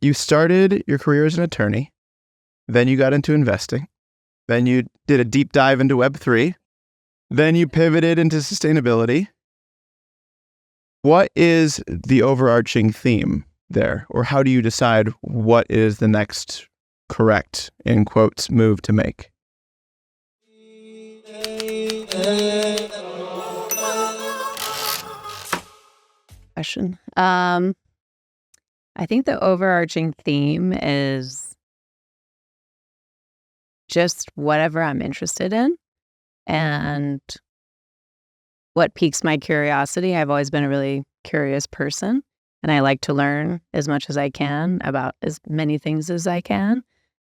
you started your career as an attorney, then you got into investing, then you did a deep dive into Web3, then you pivoted into sustainability. What is the overarching theme there? Or how do you decide what is the next correct, in quotes, move to make? Question. I think the overarching theme is just whatever I'm interested in and what piques my curiosity. I've always been a really curious person, and I like to learn as much as I can about as many things as I can.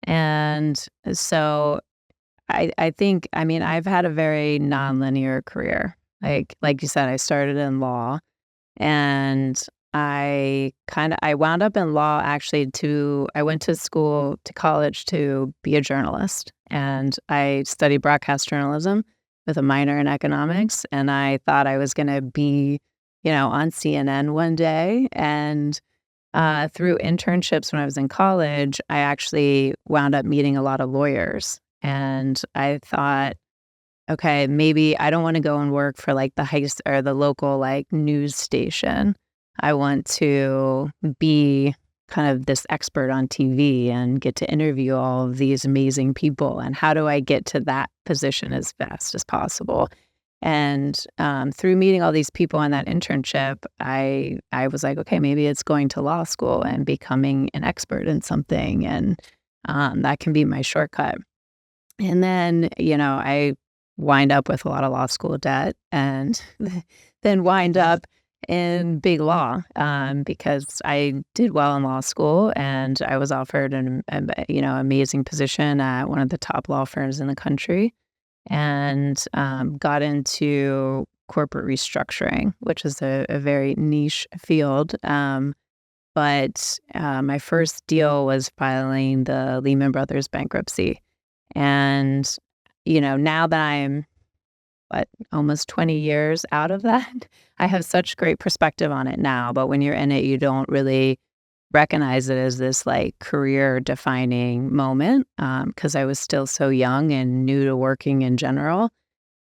And so I think, I mean, I've had a very nonlinear career. Like you said, I started in law, and I wound up in law actually I went to college to be a journalist, and I studied broadcast journalism with a minor in economics, and I thought I was going to be, on CNN one day. And through internships when I was in college, I actually wound up meeting a lot of lawyers, and I thought, okay, maybe I don't want to go and work for like the local like news station. I want to be kind of this expert on TV and get to interview all of these amazing people. And how do I get to that position as fast as possible? And through meeting all these people in that internship, I was like, okay, maybe it's going to law school and becoming an expert in something. And that can be my shortcut. And then, I wind up with a lot of law school debt, and then wind up in big law because I did well in law school, and I was offered an amazing position at one of the top law firms in the country, and got into corporate restructuring, which is a very niche field. But my first deal was filing the Lehman Brothers bankruptcy. And, now that I'm almost 20 years out of that, I have such great perspective on it now. But when you're in it, you don't really recognize it as this like career defining moment because I was still so young and new to working in general.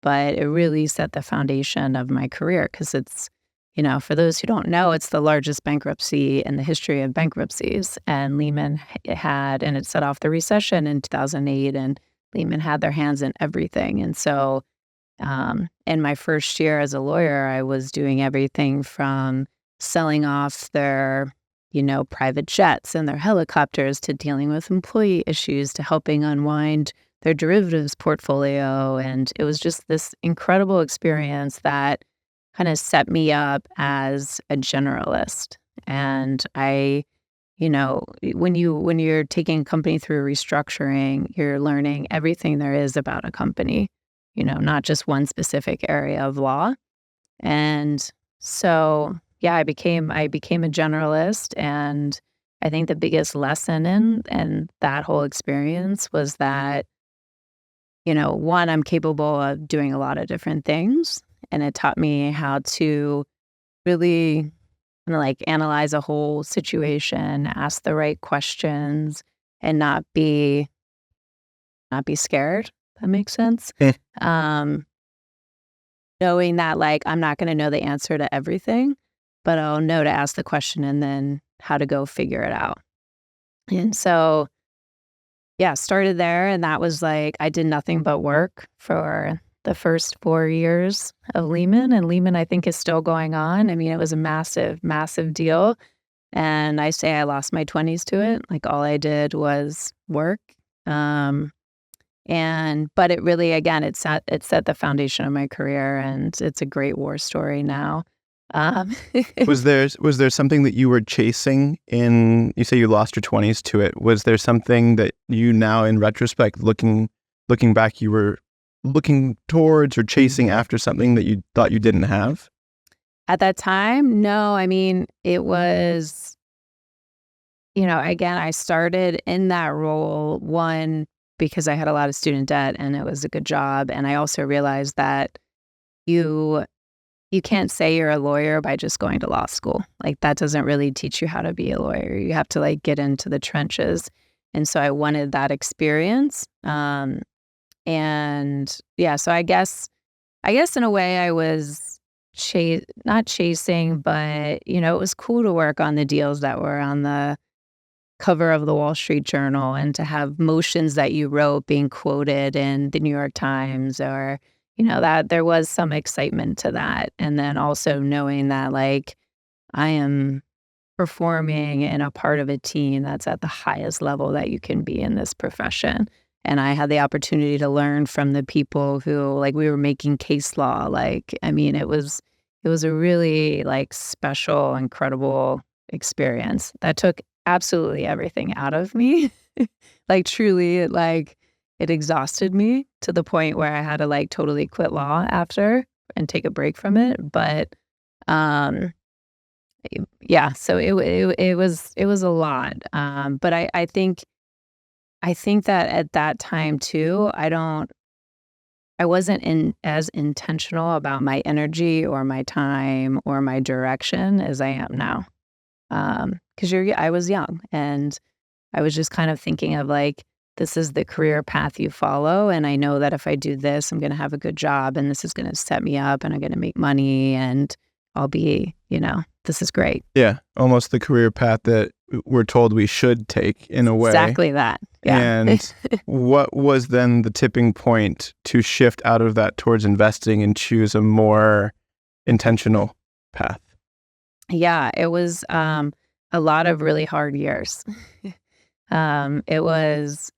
But it really set the foundation of my career because it's, for those who don't know, it's the largest bankruptcy in the history of bankruptcies. And Lehman and it set off the recession in 2008, and Lehman had their hands in everything. And so in my first year as a lawyer, I was doing everything from selling off their, private jets and their helicopters to dealing with employee issues to helping unwind their derivatives portfolio. And it was just this incredible experience that kind of set me up as a generalist. And when you're taking a company through restructuring, you're learning everything there is about a company, not just one specific area of law. And so, yeah, I became a generalist. And I think the biggest lesson in that whole experience was that, one, I'm capable of doing a lot of different things. And it taught me how to really analyze a whole situation, ask the right questions, and not be scared. That makes sense. Knowing that I'm not going to know the answer to everything, but I'll know to ask the question and then how to go figure it out. And so, yeah, started there, and that was I did nothing but work for the first 4 years of Lehman, and Lehman, I think, is still going on. I mean, it was a massive, massive deal. And I say I lost my 20s to it. All I did was work. But it really, again, it set the foundation of my career, and it's a great war story now. Was there something that you were chasing you say you lost your 20s to it. Was there something that you now, in retrospect, looking back, you were looking towards or chasing after something that you thought you didn't have? At that time, no. I mean, it was, again, I started in that role, one, because I had a lot of student debt and it was a good job. And I also realized that you you can't say you're a lawyer by just going to law school. Like, that doesn't really teach you how to be a lawyer. You have to like get into the trenches. And so I wanted that experience. And yeah, so I guess in a way I was not chasing, but it was cool to work on the deals that were on the cover of the Wall Street Journal and to have motions that you wrote being quoted in the New York Times, or that there was some excitement to that. And then also knowing that like I am performing and a part of a team that's at the highest level that you can be in this profession. And I had the opportunity to learn from the people who, like, we were making case law. Like, I mean, it was a really like special, incredible experience that took absolutely everything out of me. Like, truly, it exhausted me to the point where I had to like totally quit law after and take a break from it. But yeah, so it was a lot. But I think that at that time too, I wasn't as intentional about my energy or my time or my direction as I am now. Because I was young, and I was just kind of thinking of like, this is the career path you follow, and I know that if I do this, I'm going to have a good job, and this is going to set me up, and I'm going to make money, and I'll be, this is great. Yeah, almost the career path that we're told we should take in a way. Exactly that. Yeah. And what was then the tipping point to shift out of that towards investing and choose a more intentional path? Yeah, it was a lot of really hard years. It was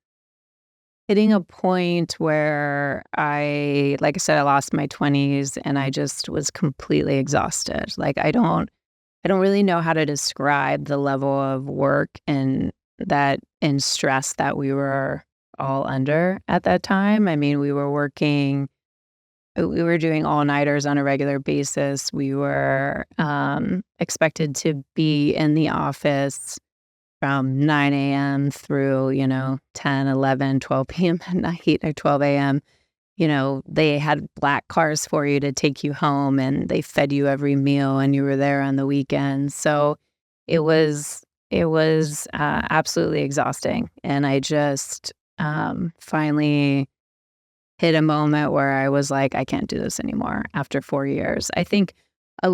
hitting a point where like I said, I lost my 20s and I just was completely exhausted. Like, I don't really know how to describe the level of work and stress that we were all under at that time. I mean, we were doing all-nighters on a regular basis. We were expected to be in the office from 9 a.m. through, 10, 11, 12 p.m. at night, or 12 a.m. They had black cars for you to take you home, and they fed you every meal, and you were there on the weekends. So it was absolutely exhausting. And I just finally hit a moment where I was like, I can't do this anymore after 4 years. I think I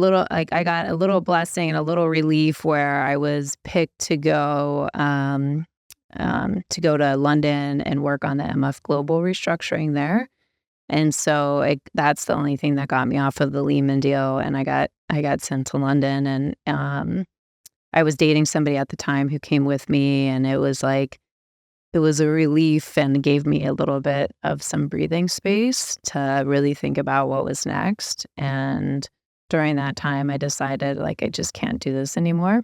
got a little blessing and a little relief where I was picked to go to London and work on the MF Global restructuring there. And so that's the only thing that got me off of the Lehman deal. And I got sent to London, and I was dating somebody at the time who came with me, and it was a relief and gave me a little bit of some breathing space to really think about what was next. And during that time, I decided like, I just can't do this anymore.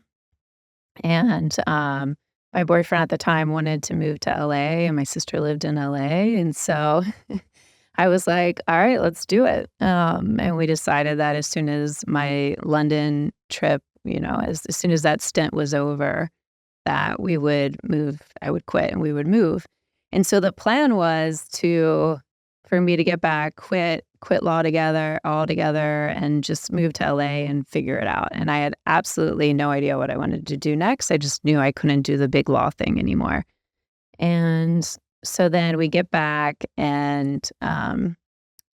And my boyfriend at the time wanted to move to LA, and my sister lived in LA. And so I was like, all right, let's do it. And we decided that as soon as my London trip, as soon as that stint was over, that we would move, I would quit and we would move. And so the plan was for me to get back, quit law altogether, and just move to LA and figure it out. And I had absolutely no idea what I wanted to do next. I just knew I couldn't do the big law thing anymore. And so then we get back, and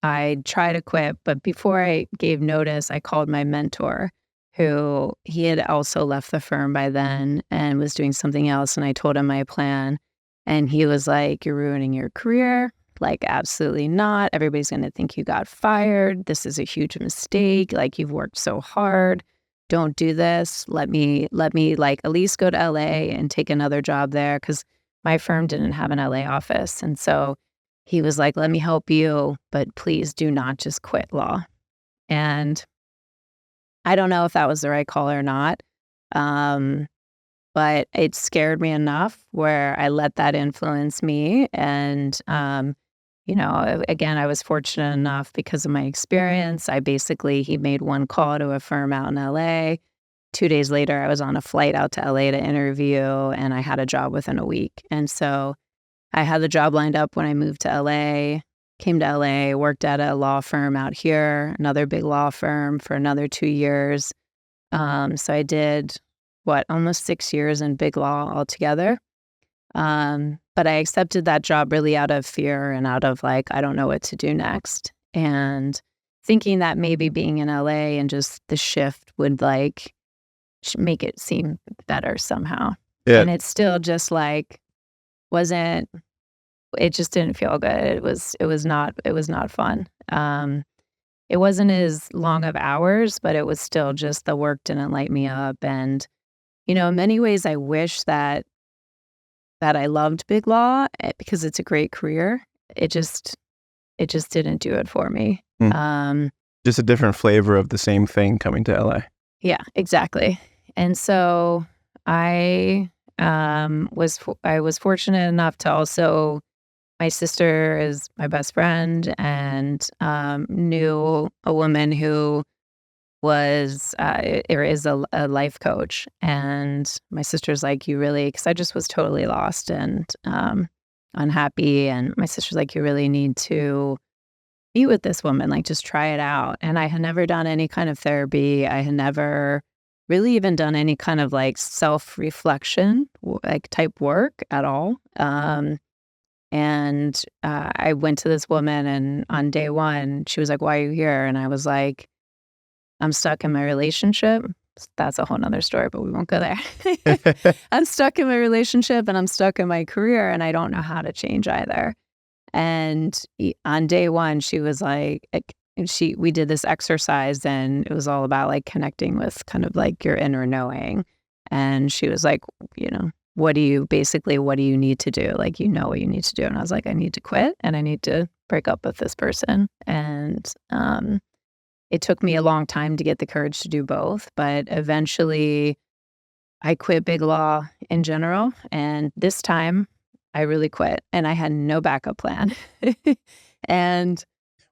I try to quit. But before I gave notice, I called my mentor, who he had also left the firm by then and was doing something else. And I told him my plan. And he was like, you're ruining your career. Like, absolutely not. Everybody's going to think you got fired. This is a huge mistake. Like, you've worked so hard. Don't do this. Let me like at least go to LA and take another job there, because my firm didn't have an LA office. And so he was like, let me help you, but please do not just quit law. And I don't know if that was the right call or not. But it scared me enough where I let that influence me. And, again, I was fortunate enough because of my experience. He made one call to a firm out in LA. 2 days later, I was on a flight out to LA to interview, and I had a job within a week. And so I had the job lined up when I moved to LA. came to LA, worked at a law firm out here, another big law firm for another 2 years. So I did, almost 6 years in big law altogether. But I accepted that job really out of fear and out of like, I don't know what to do next. And thinking that maybe being in LA and just the shift would like make it seem better somehow. Yeah. And it's still just like, it just didn't feel good. It was not fun. It wasn't as long of hours, but it was still just the work didn't light me up. And, in many ways I wish that I loved big law because it's a great career. It just didn't do it for me. Just a different flavor of the same thing coming to LA. Yeah, exactly. And so I was fortunate enough to also, my sister is my best friend and knew a woman who was or is a life coach. And my sister's like, you really, because I just was totally lost and unhappy. And my sister's like, you really need to meet with this woman, like just try it out. And I had never done any kind of therapy. I had never really even done any kind of like self-reflection, like type work at all. And I went to this woman and on day one, she was like, why are you here? And I was like, I'm stuck in my relationship. That's a whole nother story, but we won't go there. I'm stuck in my relationship and I'm stuck in my career and I don't know how to change either. And on day one, she was like, we did this exercise and it was all about like connecting with kind of like your inner knowing. And she was like, what do you need to do? Like, what you need to do. And I was like, I need to quit and I need to break up with this person. And it took me a long time to get the courage to do both. But eventually I quit big law in general. And this time I really quit and I had no backup plan. And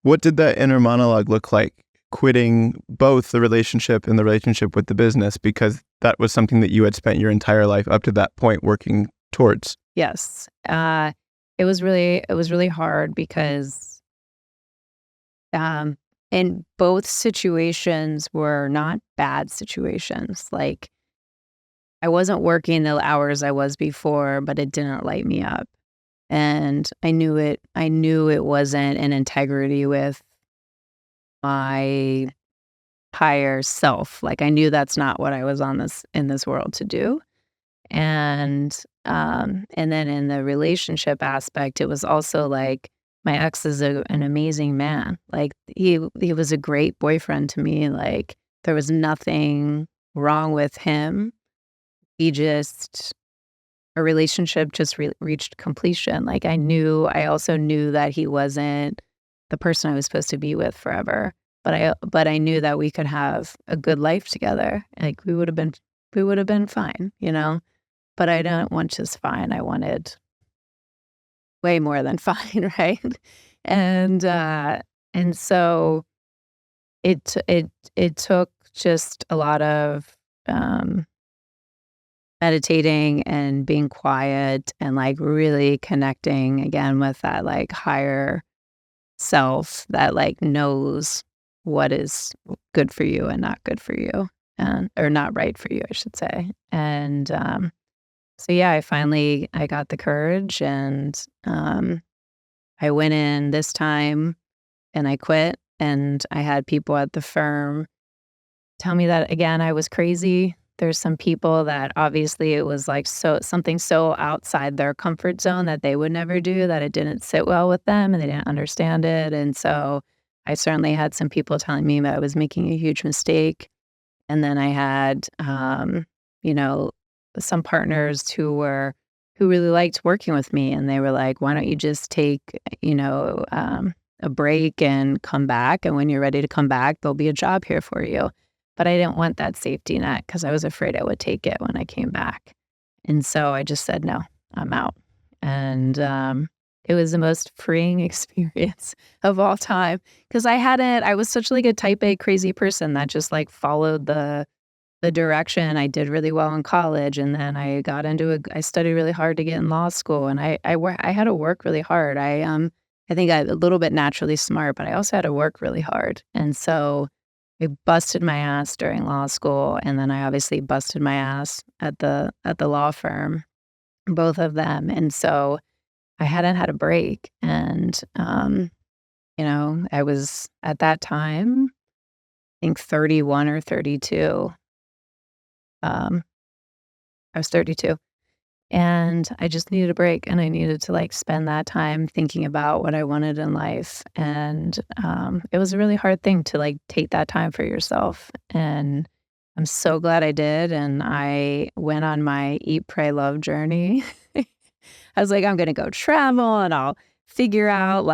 what did that inner monologue look like? Quitting both the relationship and the relationship with the business, because that was something that you had spent your entire life up to that point working towards. Yes. It was really hard because in both situations were not bad situations. Like I wasn't working the hours I was before, but it didn't light me up. And I knew it wasn't in integrity with my higher self. Like I knew that's not what I was in this world to do. And then in the relationship aspect, it was also like my ex is an amazing man. Like he was a great boyfriend to me. Like there was nothing wrong with him. Our relationship just reached completion. Like I also knew that he wasn't the person I was supposed to be with forever. But I knew that we could have a good life together. Like we would have been fine, But I didn't want just fine. I wanted way more than fine, right? And so it took just a lot of meditating and being quiet and like really connecting again with that like higher self that like knows what is good for you and not good for you, or not right for you, I should say. And so yeah, I got the courage and I went in this time and I quit. And I had people at the firm tell me that again I was crazy. There's some people that obviously it was like something so outside their comfort zone that they would never do, that it didn't sit well with them and they didn't understand it. And so I certainly had some people telling me that I was making a huge mistake. And then I had, some partners who really liked working with me, and they were like, why don't you just take, a break and come back. And when you're ready to come back, there'll be a job here for you. But I didn't want that safety net because I was afraid I would take it when I came back. And so I just said, no, I'm out. And it was the most freeing experience of all time because I was such like a type A crazy person that just like followed the direction. I did really well in college, and then I got I studied really hard to get in law school, and I had to work really hard. I think I'm a little bit naturally smart, but I also had to work really hard. And so I busted my ass during law school, and then I obviously busted my ass at the law firm, both of them. And so I hadn't had a break. And I was at that time, I think 31 or 32. I was 32. And I just needed a break, and I needed to like spend that time thinking about what I wanted in life. And it was a really hard thing to like take that time for yourself. And I'm so glad I did. And I went on my eat, pray, love journey. I was like, I'm going to go travel, and I'll figure out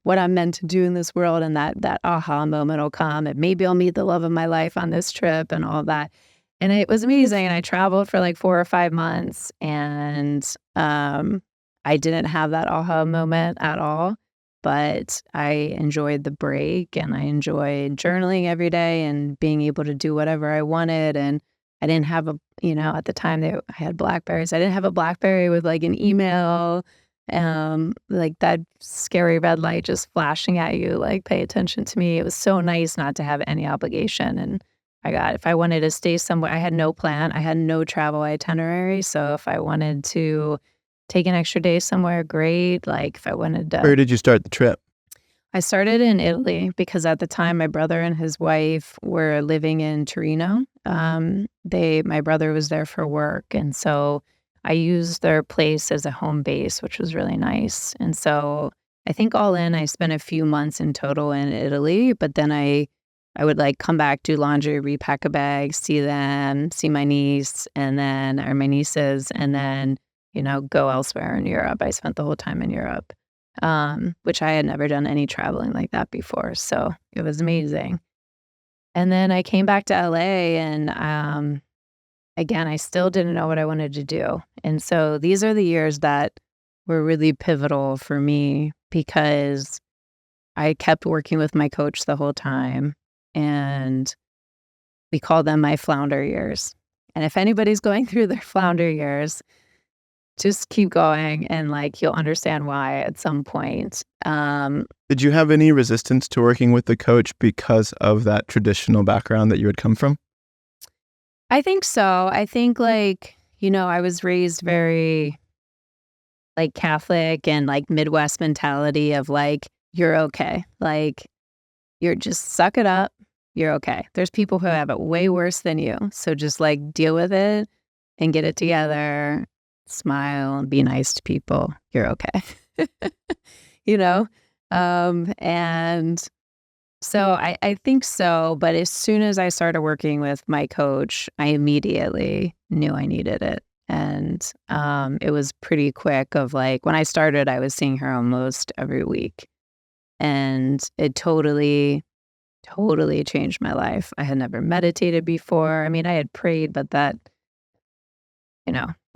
what I'm meant to do in this world. And that aha moment will come, and maybe I'll meet the love of my life on this trip and all that. And it was amazing. And I traveled for like 4 or 5 months, and I didn't have that aha moment at all. But I enjoyed the break, and I enjoyed journaling every day and being able to do whatever I wanted. And I didn't have at the time I had Blackberries. I didn't have a Blackberry with like an email, like that scary red light just flashing at you, like, pay attention to me. It was so nice not to have any obligation. And if I wanted to stay somewhere, I had no plan. I had no travel itinerary. So if I wanted to take an extra day somewhere, great. Like if I wanted to. Where did you start the trip? I started in Italy because at the time my brother and his wife were living in Torino. My brother was there for work. And so I used their place as a home base, which was really nice. And so I think all in, I spent a few months in total in Italy, but then I would like come back, do laundry, repack a bag, see them, see my niece, or my nieces, and then, go elsewhere in Europe. I spent the whole time in Europe, which I had never done any traveling like that before. So it was amazing. And then I came back to LA, and again, I still didn't know what I wanted to do. And so these are the years that were really pivotal for me because I kept working with my coach the whole time. And we call them my flounder years. And if anybody's going through their flounder years, just keep going, and like you'll understand why at some point. Did you have any resistance to working with the coach because of that traditional background that you had come from? I think so. I think I was raised very like Catholic and like Midwest mentality of like, you're okay. Like you're just suck it up. You're okay. There's people who have it way worse than you. So just like deal with it and get it together, smile and be nice to people. You're okay. And so I think so. But as soon as I started working with my coach, I immediately knew I needed it. And it was pretty quick of like, when I started, I was seeing her almost every week. And it totally changed my life. I had never meditated before. I mean, I had prayed, but that,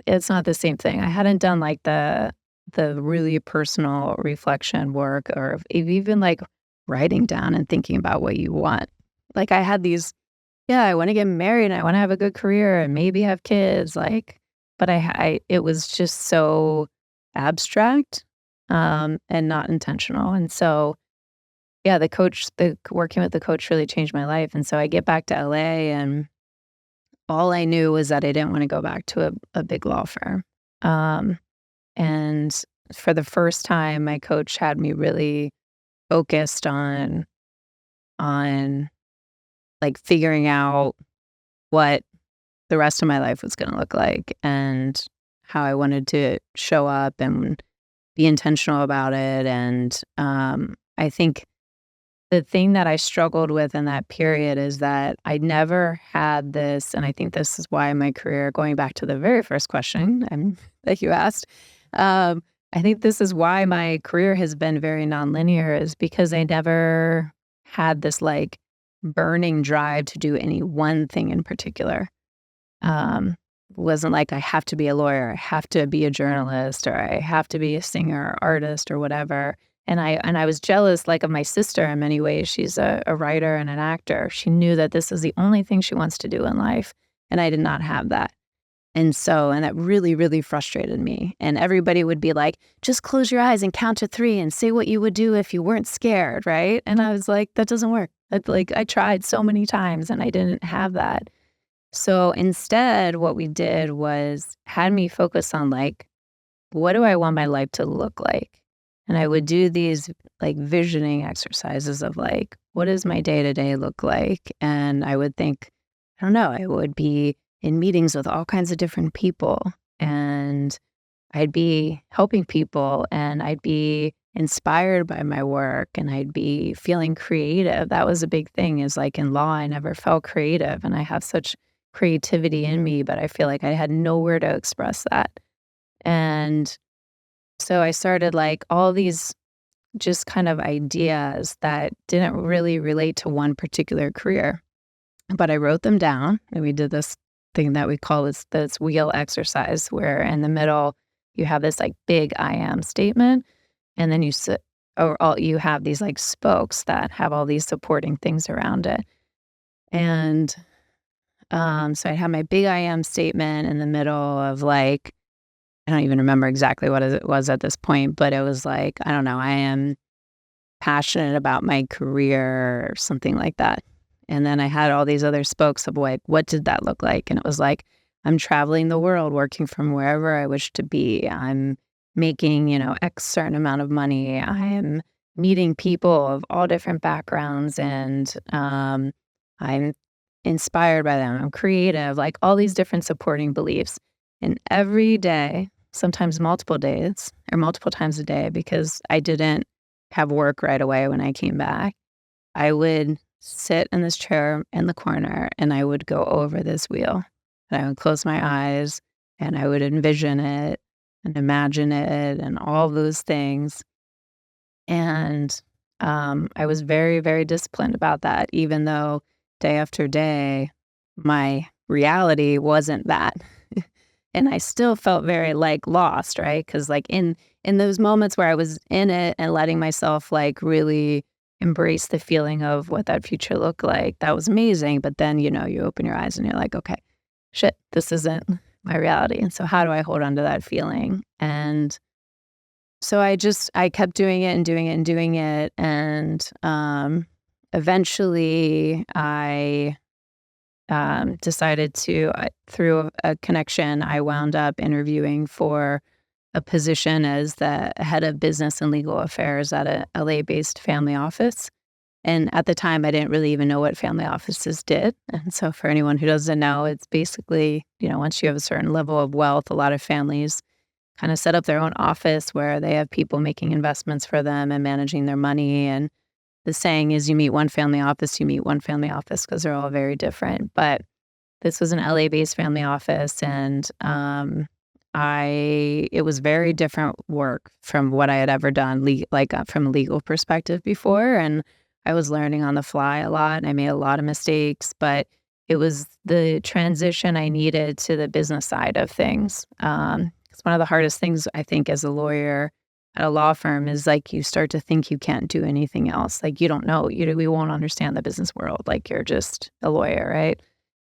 it's not the same thing. I hadn't done like the really personal reflection work, or even like writing down and thinking about what you want. Like I had these, I want to get married and I want to have a good career and maybe have kids. Like, but it was just so abstract and not intentional. And so, working with the coach really changed my life. And so I get back to LA, and all I knew was that I didn't want to go back to a big law firm. And for the first time, my coach had me really focused on like figuring out what the rest of my life was going to look like and how I wanted to show up and be intentional about it. And I think the thing that I struggled with in that period is that I never had this, and I think this is why my career, going back to the very first question that you asked, I think this is why my career has been very nonlinear, is because I never had this like burning drive to do any one thing in particular. It wasn't like I have to be a lawyer, I have to be a journalist, or I have to be a singer or artist or whatever. And I was jealous, like, of my sister in many ways. She's a writer and an actor. She knew that this is the only thing she wants to do in life, and I did not have that. And that really, really frustrated me. And everybody would be like, just close your eyes and count to 3 and say what you would do if you weren't scared, right? And I was like, that doesn't work. I tried so many times and I didn't have that. So instead, what we did was had me focus on like, what do I want my life to look like? And I would do these like visioning exercises of like, what does my day-to-day look like? And I would think, I don't know, I would be in meetings with all kinds of different people, and I'd be helping people, and I'd be inspired by my work, and I'd be feeling creative. That was a big thing, is like in law, I never felt creative, and I have such creativity in me, but I feel like I had nowhere to express that. And so I started like all these just kind of ideas that didn't really relate to one particular career, but I wrote them down, and we did this thing that we call this wheel exercise, where in the middle you have this like big I am statement, and then you have these like spokes that have all these supporting things around it. And so I had my big I am statement in the middle of like, I don't even remember exactly what it was at this point, but it was like, I don't know, I am passionate about my career or something like that. And then I had all these other spokes of like, what did that look like? And it was like, I'm traveling the world, working from wherever I wish to be. I'm making, X certain amount of money. I am meeting people of all different backgrounds, and I'm inspired by them. I'm creative, like all these different supporting beliefs. And every day, sometimes multiple days or multiple times a day, because I didn't have work right away when I came back, I would sit in this chair in the corner and I would go over this wheel. And I would close my eyes and I would envision it and imagine it and all those things. And I was very, very disciplined about that, even though day after day, my reality wasn't that. And I still felt very like lost, right? Because like in those moments where I was in it and letting myself like really embrace the feeling of what that future looked like, that was amazing. But then, you open your eyes and you're like, okay, shit, this isn't my reality. And so how do I hold on to that feeling? And so I kept doing it and doing it and doing it. And eventually I decided to, through a connection, I wound up interviewing for a position as the head of business and legal affairs at a LA-based family office. And at the time, I didn't really even know what family offices did. And so for anyone who doesn't know, it's basically, once you have a certain level of wealth, a lot of families kind of set up their own office where they have people making investments for them and managing their money. And the saying is, you meet one family office because they're all very different. But this was an LA-based family office, and it was very different work from what I had ever done, from a legal perspective before. And I was learning on the fly a lot, and I made a lot of mistakes, but it was the transition I needed to the business side of things. It's one of the hardest things, I think, as a lawyer at a law firm is like you start to think you can't do anything else. Like you don't know, we won't understand the business world. Like you're just a lawyer, right?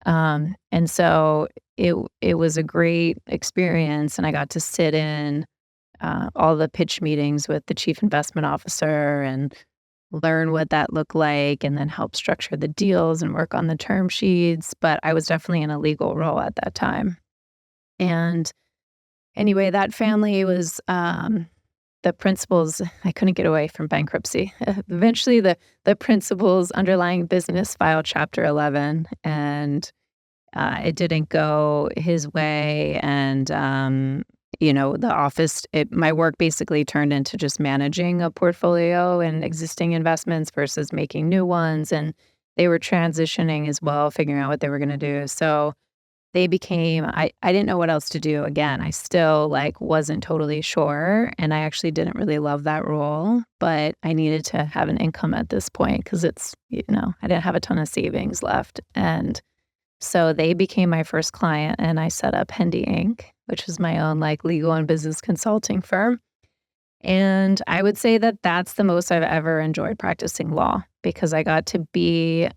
And so it was a great experience, and I got to sit in all the pitch meetings with the chief investment officer and learn what that looked like, and then help structure the deals and work on the term sheets. But I was definitely in a legal role at that time. And anyway, that family was the principals. I couldn't get away from bankruptcy. Eventually, the principal's underlying business filed Chapter 11, and it didn't go his way. And the office, my work basically turned into just managing a portfolio and existing investments versus making new ones. And they were transitioning as well, figuring out what they were going to do. So they became, I didn't know what else to do. Again, I still wasn't totally sure. And I actually didn't really love that role, but I needed to have an income at this point because it's, I didn't have a ton of savings left. And so they became my first client, and I set up Hendy Inc., which is my own legal and business consulting firm. And I would say that that's the most I've ever enjoyed practicing law, because I got to be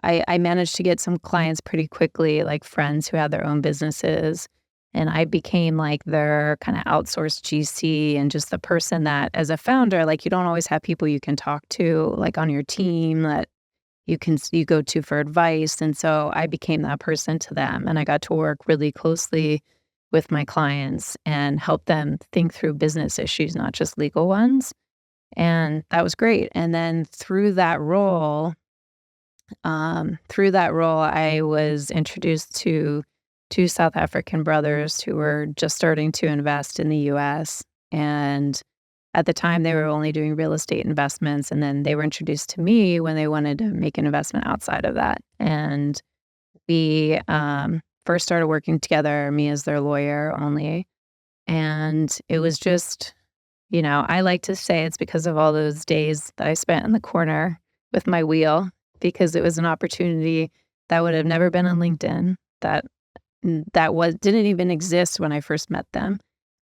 I managed to get some clients pretty quickly, like friends who had their own businesses. And I became like their kind of outsourced GC and just the person that, as a founder, like you don't always have people you can talk to, like on your team that you go to for advice. And so I became that person to them. And I got to work really closely with my clients and help them think through business issues, not just legal ones. And that was great. And then through that role, I was introduced to two South African brothers who were just starting to invest in the U.S. And at the time, they were only doing real estate investments. And then they were introduced to me when they wanted to make an investment outside of that. And we first started working together, me as their lawyer only. And it was just, I like to say it's because of all those days that I spent in the corner with my wheel, because it was an opportunity that would have never been on LinkedIn, that didn't even exist when I first met them.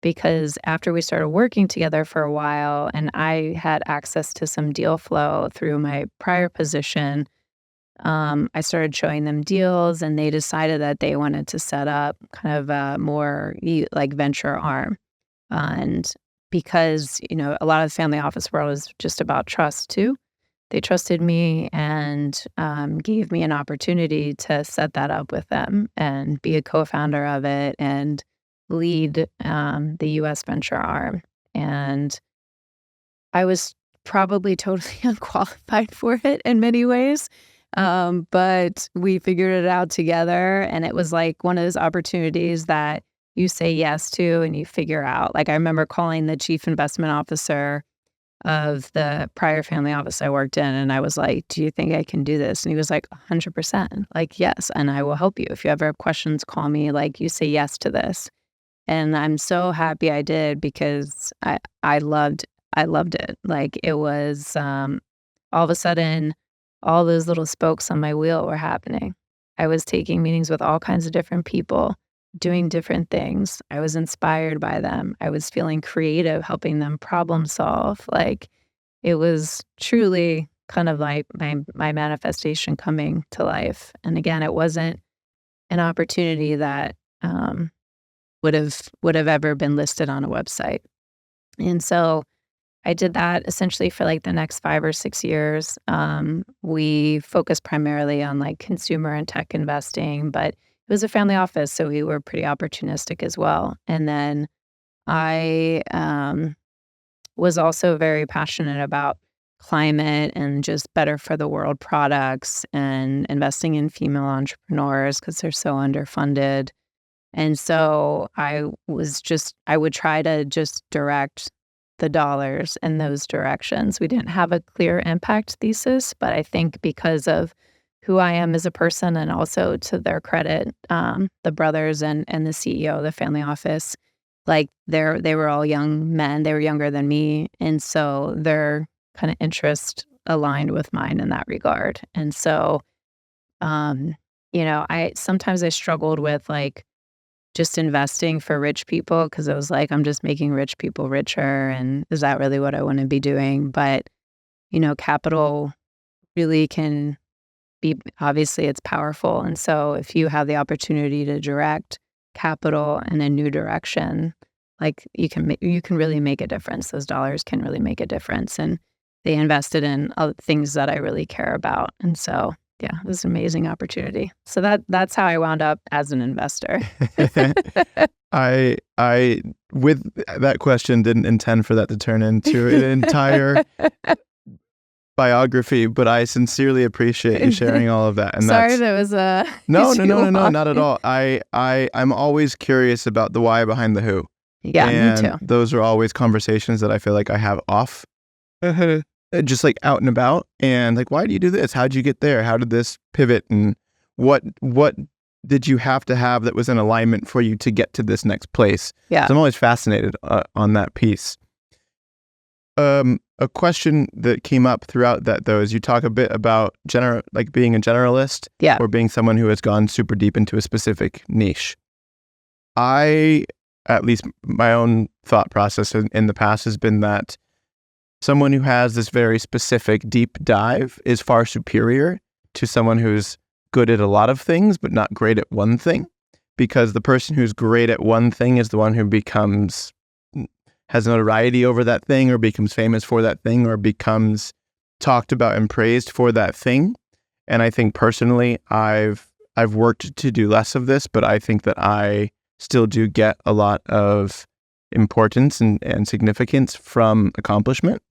Because after we started working together for a while and I had access to some deal flow through my prior position, I started showing them deals, and they decided that they wanted to set up kind of a more like venture arm. And because, a lot of the family office world is just about trust too. They trusted me and gave me an opportunity to set that up with them and be a co-founder of it and lead the U.S. venture arm. And I was probably totally unqualified for it in many ways, but we figured it out together. And it was like one of those opportunities that you say yes to and you figure out. Like I remember calling the chief investment officer of the prior family office I worked in. And I was like, do you think I can do this? And he was like, 100%. Like, yes. And I will help you. If you ever have questions, call me. Like, you say yes to this. And I'm so happy I did, because I loved it. Like it was all of a sudden, all those little spokes on my wheel were happening. I was taking meetings with all kinds of different people, doing different things. I was inspired by them. I was feeling creative, helping them problem solve. Like it was truly kind of like my manifestation coming to life. And again, it wasn't an opportunity that would have ever been listed on a website. And so I did that essentially for like the next 5 or 6 years. We focused primarily on like consumer and tech investing, but it was a family office, so we were pretty opportunistic as well. And then I was also very passionate about climate and just better for the world products and investing in female entrepreneurs because they're so underfunded. And so I would try to just direct the dollars in those directions. We didn't have a clear impact thesis, but I think because of who I am as a person, and also to their credit, the brothers and the CEO of the family office, like they were all young men. They were younger than me. And so their kind of interest aligned with mine in that regard. And so, sometimes I struggled with like just investing for rich people, because I was like, I'm just making rich people richer. And is that really what I want to be doing? But, capital really can be, obviously it's powerful. And so if you have the opportunity to direct capital in a new direction, like you can really make a difference. Those dollars can really make a difference. And they invested in things that I really care about. And so, yeah, it was an amazing opportunity. So that's how I wound up as an investor. I with that question didn't intend for that to turn into an entire biography, but I sincerely appreciate you sharing all of that. And sorry, that was no, not at all. I'm always curious about the why behind the who. Yeah, and me too. Those are always conversations that I feel like I have off, just like out and about, and like, why do you do this? How did you get there? How did this pivot? And what did you have to have that was in alignment for you to get to this next place? Yeah, so I'm always fascinated on that piece. A question that came up throughout that, though, is you talk a bit about being a generalist, yeah, or being someone who has gone super deep into a specific niche. At least my own thought process in the past has been that someone who has this very specific deep dive is far superior to someone who's good at a lot of things, but not great at one thing. Because the person who's great at one thing is the one who has notoriety over that thing, or becomes famous for that thing, or becomes talked about and praised for that thing. And I think personally, I've worked to do less of this, but I think that I still do get a lot of importance and significance from accomplishment,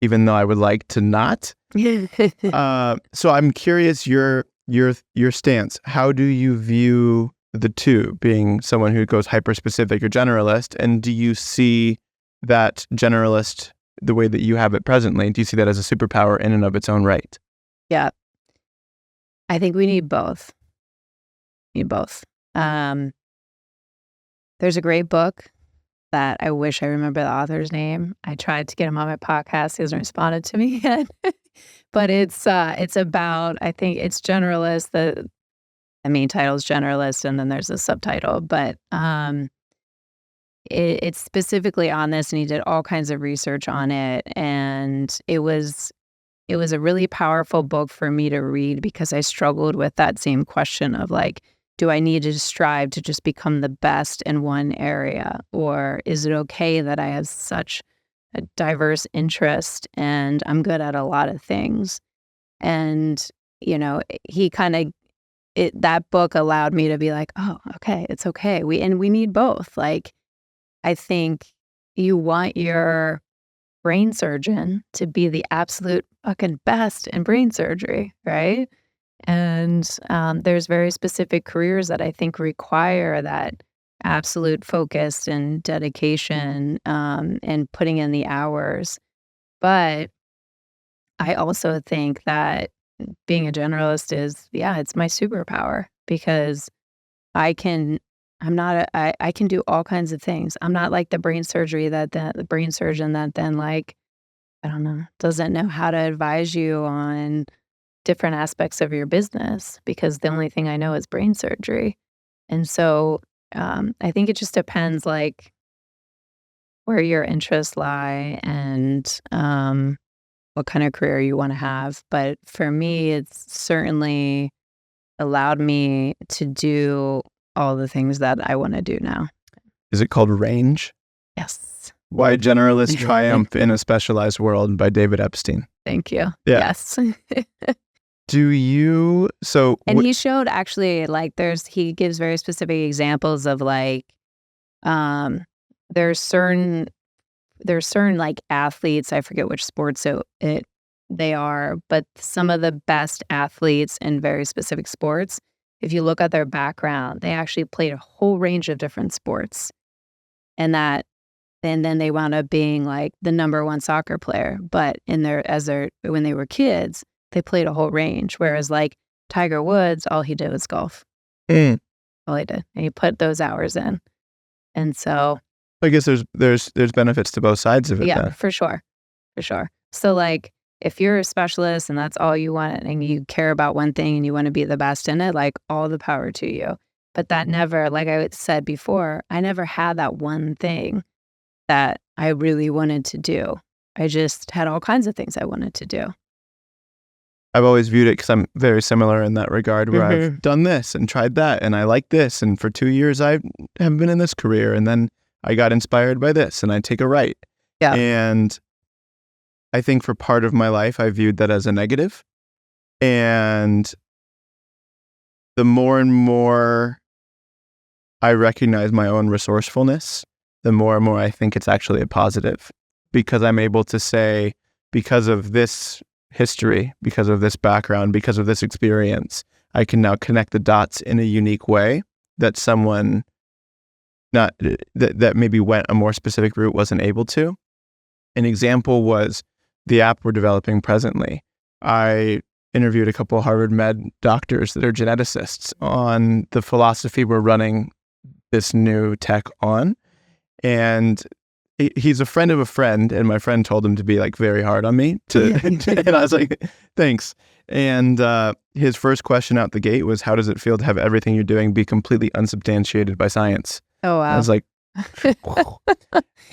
even though I would like to not. So I'm curious your stance. How do you view the two, being someone who goes hyper-specific or generalist? And do you see that generalist the way that you have it presently? Do you see that as a superpower in and of its own right? Yeah. I think we need both. There's a great book that I wish I remember the author's name. I tried to get him on my podcast. He hasn't responded to me yet. But it's about, I think it's Generalist. The main title is Generalist, and then there's a subtitle. But it's specifically on this, and he did all kinds of research on it. And it was a really powerful book for me to read, because I struggled with that same question of like, do I need to strive to just become the best in one area? Or is it okay that I have such a diverse interest and I'm good at a lot of things? And, that book allowed me to be like, oh, okay, it's okay. We need both. Like, I think you want your brain surgeon to be the absolute fucking best in brain surgery, right? And there's very specific careers that I think require that absolute focus and dedication and putting in the hours. But I also think that being a generalist it's my superpower, because I can do all kinds of things. I'm not like the brain surgeon that then, like, I don't know, doesn't know how to advise you on different aspects of your business, because the only thing I know is brain surgery. And so I think it just depends, like, where your interests lie and what kind of career you want to have. But for me, it's certainly allowed me to do all the things that I want to do now. Is it called range? Yes. Why Generalists Triumph in a Specialized World by David Epstein. Thank you. Yeah. Yes. Do you, so... And he showed actually, like, he gives very specific examples of, like, there's certain like athletes, I forget which sports they are, but some of the best athletes in very specific sports, if you look at their background, they actually played a whole range of different sports. And then they wound up being like the number one soccer player. But when they were kids, they played a whole range. Whereas like Tiger Woods, all he did was golf. All he did. And he put those hours in. And so I guess there's benefits to both sides of it. Yeah, then. for sure. So like, if you're a specialist and that's all you want, and you care about one thing and you want to be the best in it, like, all the power to you. But that never, like I said before, I never had that one thing that I really wanted to do. I just had all kinds of things I wanted to do. I've always viewed it, because I'm very similar in that regard, where I've done this and tried that, and I like this, and for 2 years I have been in this career, and then I got inspired by this, and I take a right. Yeah. And I think for part of my life, I viewed that as a negative. And the more and more I recognize my own resourcefulness, the more and more I think it's actually a positive, because I'm able to say, because of this history, because of this background, because of this experience, I can now connect the dots in a unique way that someone that maybe went a more specific route wasn't able to. An example was the app we're developing presently. I interviewed a couple of Harvard Med doctors that are geneticists on the philosophy we're running this new tech on. And he's a friend of a friend, and my friend told him to be like very hard on me and I was like, thanks. And his first question out the gate was, how does it feel to have everything you're doing be completely unsubstantiated by science? Oh, wow. I was like,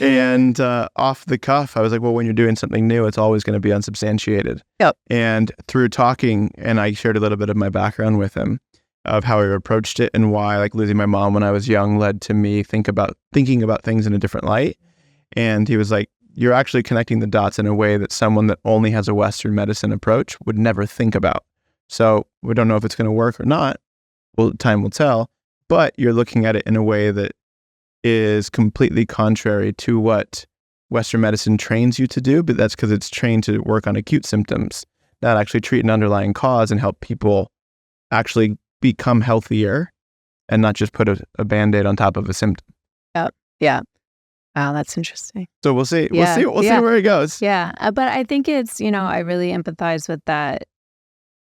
And off the cuff, I was like, well, when you're doing something new, it's always going to be unsubstantiated. Yep. And through talking, and I shared a little bit of my background with him of how I approached it and why, like, losing my mom when I was young led to me thinking about things in a different light. And he was like, you're actually connecting the dots in a way that someone that only has a Western medicine approach would never think about. So we don't know if it's going to work or not. Well, time will tell. But you're looking at it in a way that is completely contrary to what Western medicine trains you to do, but that's because it's trained to work on acute symptoms, not actually treat an underlying cause and help people actually become healthier and not just put a Band-Aid on top of a symptom. Yep. Yeah. Wow, that's interesting. So we'll see. Yeah. We'll see where it goes. Yeah. But I think it's, I really empathize with that,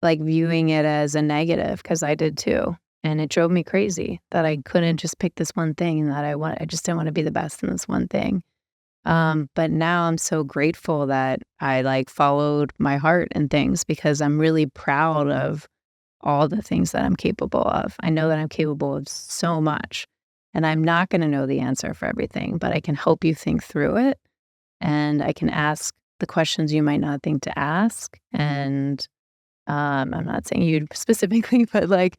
like viewing it as a negative, because I did too. And it drove me crazy that I couldn't just pick this one thing and that I just didn't want to be the best in this one thing. But now I'm so grateful that I like followed my heart and things, because I'm really proud of all the things that I'm capable of. I know that I'm capable of so much, and I'm not going to know the answer for everything, but I can help you think through it, and I can ask the questions you might not think to ask. And I'm not saying you specifically, but like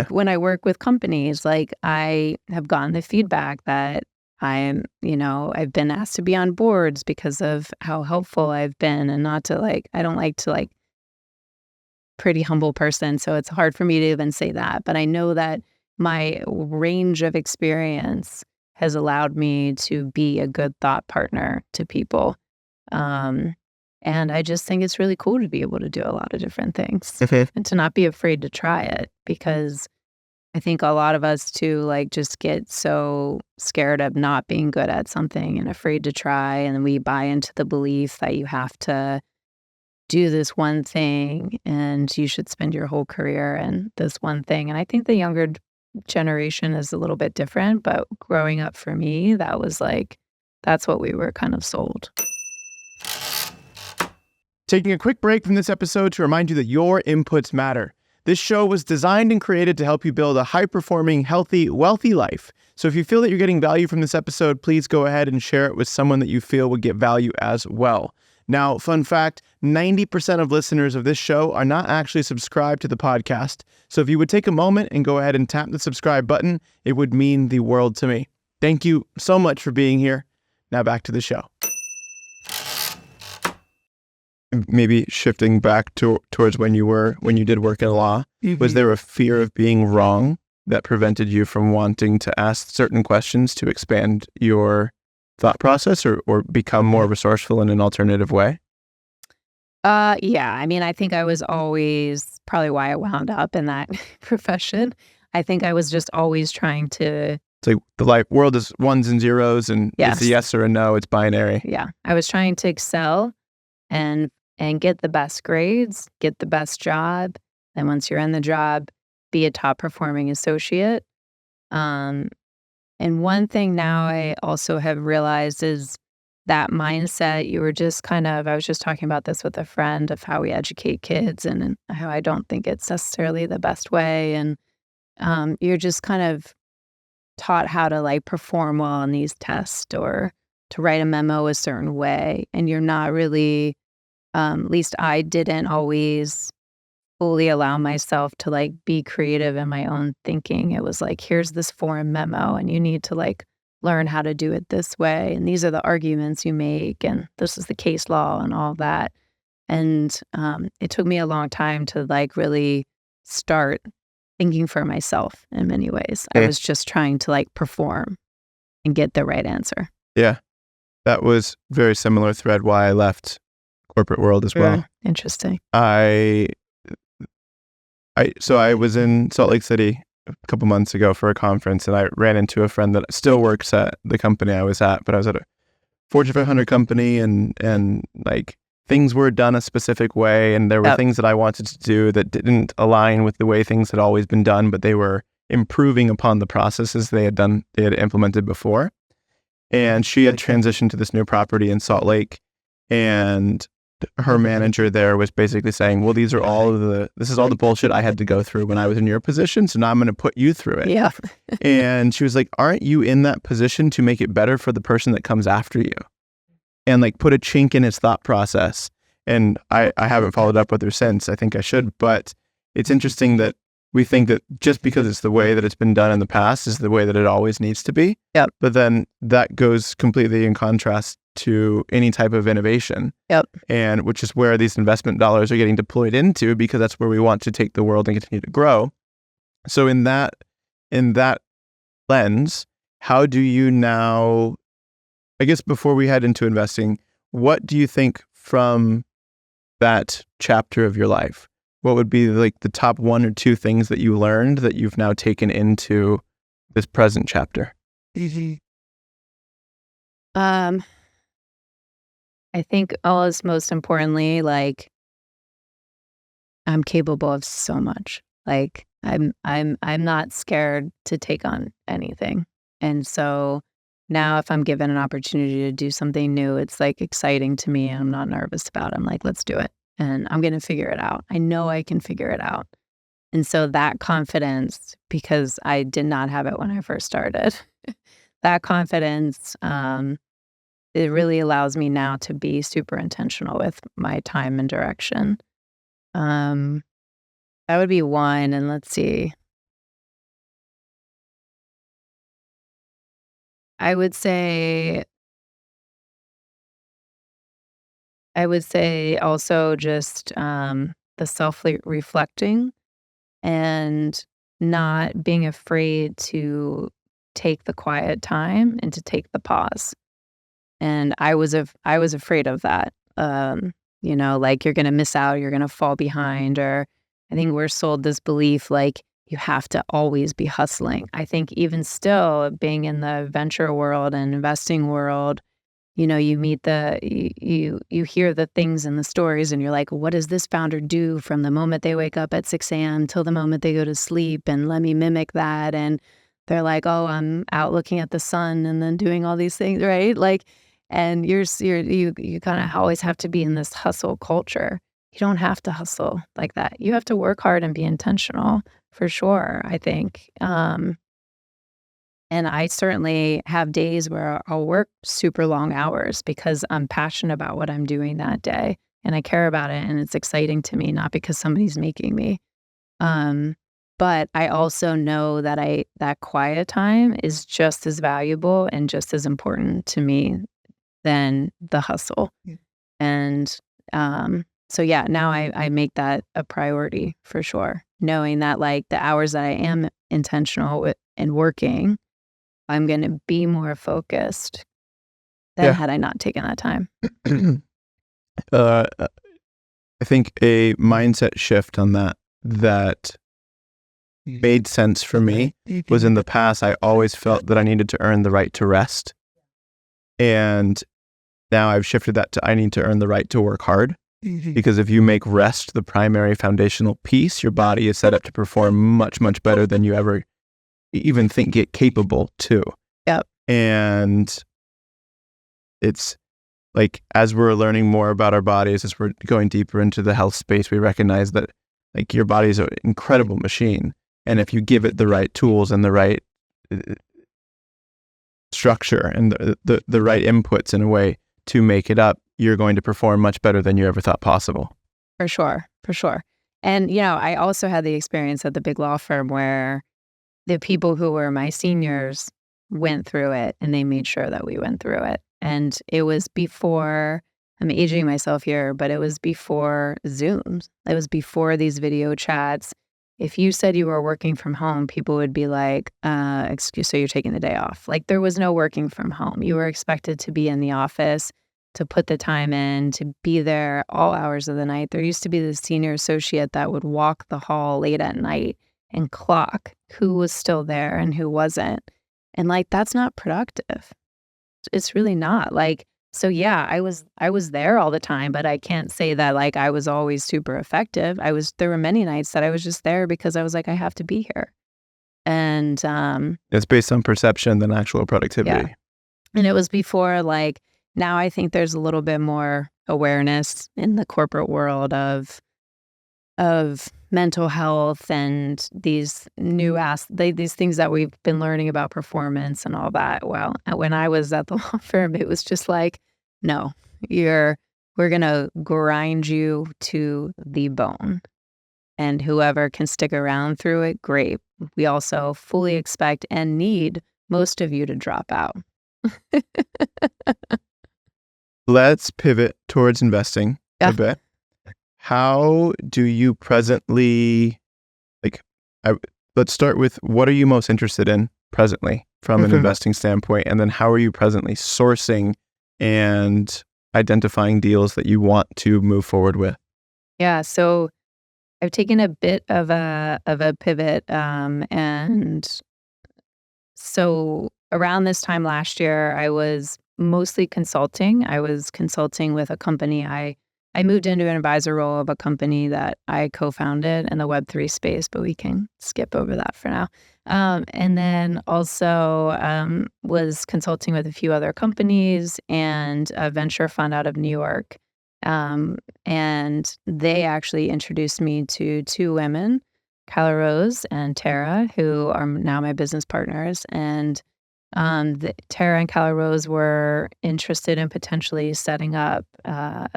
when I work with companies, like I have gotten the feedback that I've been asked to be on boards because of how helpful I've been, and not to I don't like to pretty humble person. So it's hard for me to even say that, but I know that my range of experience has allowed me to be a good thought partner to people. And I just think it's really cool to be able to do a lot of different things and to not be afraid to try it, because I think a lot of us too, just get so scared of not being good at something and afraid to try. And then we buy into the belief that you have to do this one thing and you should spend your whole career in this one thing. And I think the younger generation is a little bit different, but growing up for me, that was that's what we were kind of sold. Taking a quick break from this episode to remind you that your inputs matter. This show was designed and created to help you build a high-performing, healthy, wealthy life. So if you feel that you're getting value from this episode, please go ahead and share it with someone that you feel would get value as well. Now, fun fact, 90% of listeners of this show are not actually subscribed to the podcast. So if you would take a moment and go ahead and tap the subscribe button, it would mean the world to me. Thank you so much for being here. Now back to the show. Maybe shifting back towards when you did work in law, was there a fear of being wrong that prevented you from wanting to ask certain questions to expand your thought process or become more resourceful in an alternative way? Yeah. I mean, I think I was always, probably why I wound up in that profession. I think I was just always trying to... It's like the world is ones and zeros, and yes. It's a yes or a no. It's binary. Yeah. I was trying to excel and get the best grades, get the best job. And once you're in the job, be a top performing associate. And one thing now I also have realized is that mindset, you were just I was just talking about this with a friend of how we educate kids and how I don't think it's necessarily the best way. And you're just kind of taught how to perform well on these tests or to write a memo a certain way. And you're not really... at least I didn't always fully allow myself to be creative in my own thinking. It was here's this foreign memo and you need to learn how to do it this way. And these are the arguments you make. And this is the case law and all that. And it took me a long time to really start thinking for myself in many ways. I was just trying to perform and get the right answer. Yeah, that was very similar thread why I left corporate world as well. Interesting. So I was in Salt Lake City a couple months ago for a conference, and I ran into a friend that still works at the company I was at, but I was at a Fortune 500 company, and things were done a specific way, and there were things that I wanted to do that didn't align with the way things had always been done, but they were improving upon the processes they had implemented before. And she had transitioned to this new property in Salt Lake, and her manager there was basically saying, well, this is all the bullshit I had to go through when I was in your position. So now I'm going to put you through it. Yeah. And she was like, aren't you in that position to make it better for the person that comes after you? And like put a chink in his thought process. And I haven't followed up with her since. I think I should, but it's interesting that we think that just because it's the way that it's been done in the past is the way that it always needs to be. Yep. But then that goes completely in contrast to any type of innovation. Yep. And which is where these investment dollars are getting deployed into, because that's where we want to take the world and continue to grow. So in that lens, how do you now, I guess before we head into investing, what do you think from that chapter of your life? What would be like the top 1 or 2 things that you learned that you've now taken into this present chapter? I think most importantly, like I'm capable of so much. Like I'm not scared to take on anything. And so now if I'm given an opportunity to do something new, it's like exciting to me and I'm not nervous about it. I'm like, let's do it. And I'm going to figure it out. I know I can figure it out. And so that confidence, because I did not have it when I first started, that confidence, it really allows me now to be super intentional with my time and direction. That would be one. And let's see. I would say also just the self-reflecting and not being afraid to take the quiet time and to take the pause. And I was afraid of that. Like you're going to miss out, you're going to fall behind, or I think we're sold this belief like you have to always be hustling. I think even still being in the venture world and investing world, you meet you hear the things in the stories and you're like, what does this founder do from the moment they wake up at 6 a.m. till the moment they go to sleep? And let me mimic that. And they're like, oh, I'm out looking at the sun and then doing all these things, right? Like, and you kind of always have to be in this hustle culture. You don't have to hustle like that. You have to work hard and be intentional for sure, I think. And I certainly have days where I'll work super long hours because I'm passionate about what I'm doing that day and I care about it and it's exciting to me, not because somebody's making me. But I also know that that quiet time is just as valuable and just as important to me than the hustle. Yeah. And so yeah, now I make that a priority for sure, knowing that like the hours that I am intentional with and working, I'm going to be more focused than had I not taken that time. I think a mindset shift on that made sense for me was in the past, I always felt that I needed to earn the right to rest. And now I've shifted that to I need to earn the right to work hard. Because if you make rest the primary foundational piece, your body is set up to perform much, much better than you ever even think it capable to. Yep. And it's like, as we're learning more about our bodies, as we're going deeper into the health space, we recognize that like your body is an incredible machine. And if you give it the right tools and the right structure and the right inputs in a way to make it up, you're going to perform much better than you ever thought possible. For sure. And, I also had the experience at the big law firm where the people who were my seniors went through it and they made sure that we went through it. And it was before, I'm aging myself here, but it was before Zoom. It was before these video chats. If you said you were working from home, people would be like, excuse, so you're taking the day off. Like there was no working from home. You were expected to be in the office, to put the time in, to be there all hours of the night. There used to be this senior associate that would walk the hall late at night and clock who was still there and who wasn't. And like, that's not productive. It's really not. Like, so yeah, I was there all the time, but I can't say that like I was always super effective. There were many nights that I was just there because I was like, I have to be here. And it's based on perception than actual productivity. Yeah. And it was before like, now I think there's a little bit more awareness in the corporate world of mental health and these these things that we've been learning about performance and all that. Well, when I was at the law firm, it was just like, no, we're gonna grind you to the bone. And whoever can stick around through it, great. We also fully expect and need most of you to drop out. Let's pivot towards investing a bit. How do you presently, let's start with what are you most interested in presently from an investing standpoint? And then how are you presently sourcing and identifying deals that you want to move forward with? Yeah, so I've taken a bit of a pivot, and so around this time last year, I was mostly consulting. I was consulting with a company. I moved into an advisor role of a company that I co-founded in the Web3 space, but we can skip over that for now. And then also was consulting with a few other companies and a venture fund out of New York. And they actually introduced me to two women, Kyla Rose and Tara, who are now my business partners. And Tara and Kyla Rose were interested in potentially setting up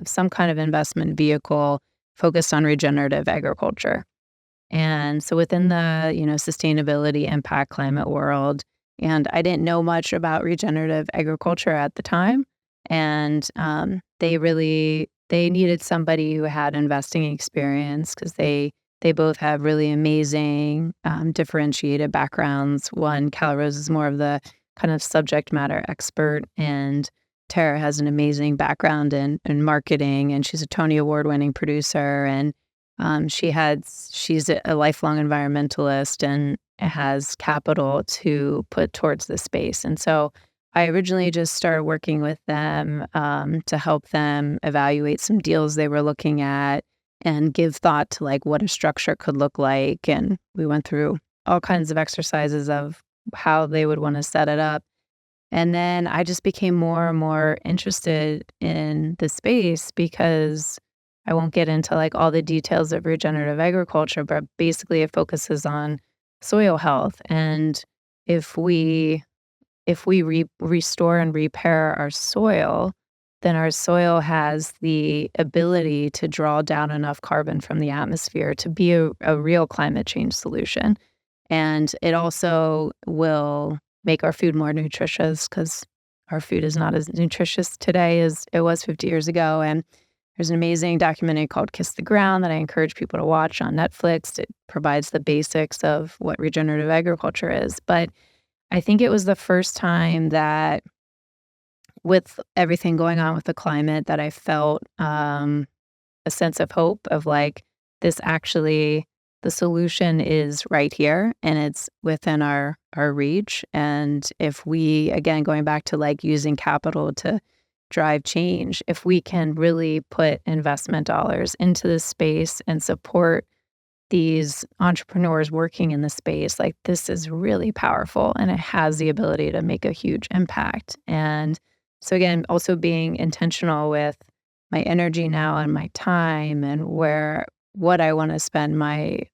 some kind of investment vehicle focused on regenerative agriculture. And so within the, sustainability, impact, climate world, and I didn't know much about regenerative agriculture at the time. And they needed somebody who had investing experience because they both have really amazing differentiated backgrounds. One, Kyla Rose is more of the kind of subject matter expert, and Tara has an amazing background in marketing, and she's a Tony Award-winning producer, and she's a lifelong environmentalist and has capital to put towards the space. And so I originally just started working with them to help them evaluate some deals they were looking at and give thought to what a structure could look like. And we went through all kinds of exercises of how they would want to set it up. And then I just became more and more interested in the space because I won't get into like all the details of regenerative agriculture, but basically it focuses on soil health. And if we restore and repair our soil, then our soil has the ability to draw down enough carbon from the atmosphere to be a real climate change solution. And it also will make our food more nutritious because our food is not as nutritious today as it was 50 years ago. And there's an amazing documentary called Kiss the Ground that I encourage people to watch on Netflix. It provides the basics of what regenerative agriculture is. But I think it was the first time that with everything going on with the climate that I felt a sense of hope of like this actually, the solution is right here and it's within our reach. And if we, again, going back to like using capital to drive change, if we can really put investment dollars into this space and support these entrepreneurs working in the space, like this is really powerful and it has the ability to make a huge impact. And so again, also being intentional with my energy now and my time and what I want to spend my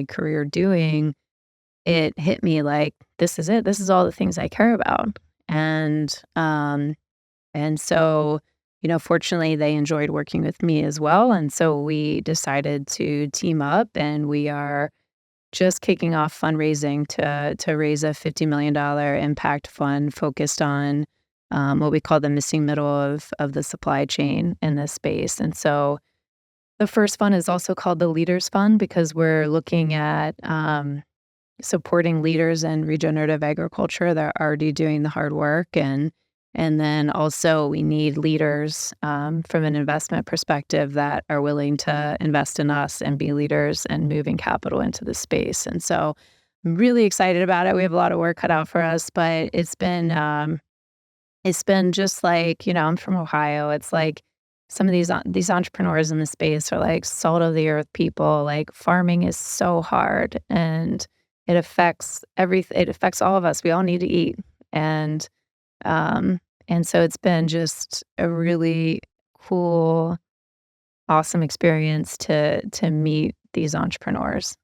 career doing, it hit me like, this is it. This is all the things I care about. And so, fortunately they enjoyed working with me as well. And so we decided to team up and we are just kicking off fundraising to raise a $50 million impact fund focused on what we call the missing middle of the supply chain in this space. And so the first fund is also called the Leaders Fund because we're looking at supporting leaders in regenerative agriculture that are already doing the hard work. And then also we need leaders from an investment perspective that are willing to invest in us and be leaders and moving capital into the space. And so I'm really excited about it. We have a lot of work cut out for us, but it's been just like, I'm from Ohio. It's like some of these entrepreneurs in the space are like salt of the earth people. Like farming is so hard and it affects everything. It affects all of us. We all need to eat. And so it's been just a really cool, awesome experience to meet these entrepreneurs.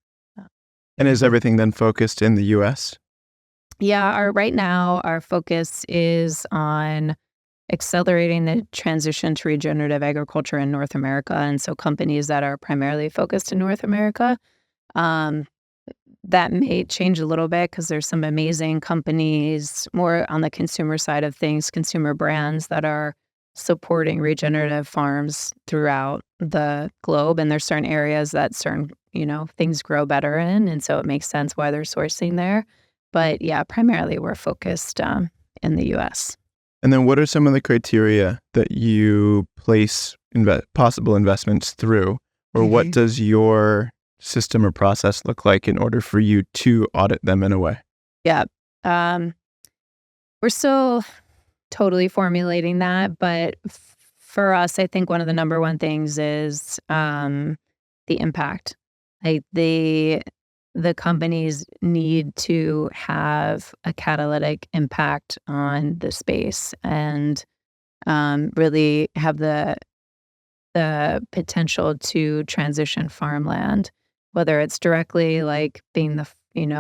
And is everything then focused in the US? Yeah, right now our focus is on accelerating the transition to regenerative agriculture in North America. And so companies that are primarily focused in North America, um, that may change a little bit because there's some amazing companies more on the consumer side of things, consumer brands that are supporting regenerative farms throughout the globe. And there's certain areas that certain, things grow better in. And so it makes sense why they're sourcing there. But yeah, primarily we're focused in the US. And then what are some of the criteria that you place possible investments through? Or what does your system or process look like in order for you to audit them in a way? Yeah. We're still totally formulating that. But for us, I think one of the number one things is the impact. Like the companies need to have a catalytic impact on the space and really have the potential to transition farmland, whether it's directly like being the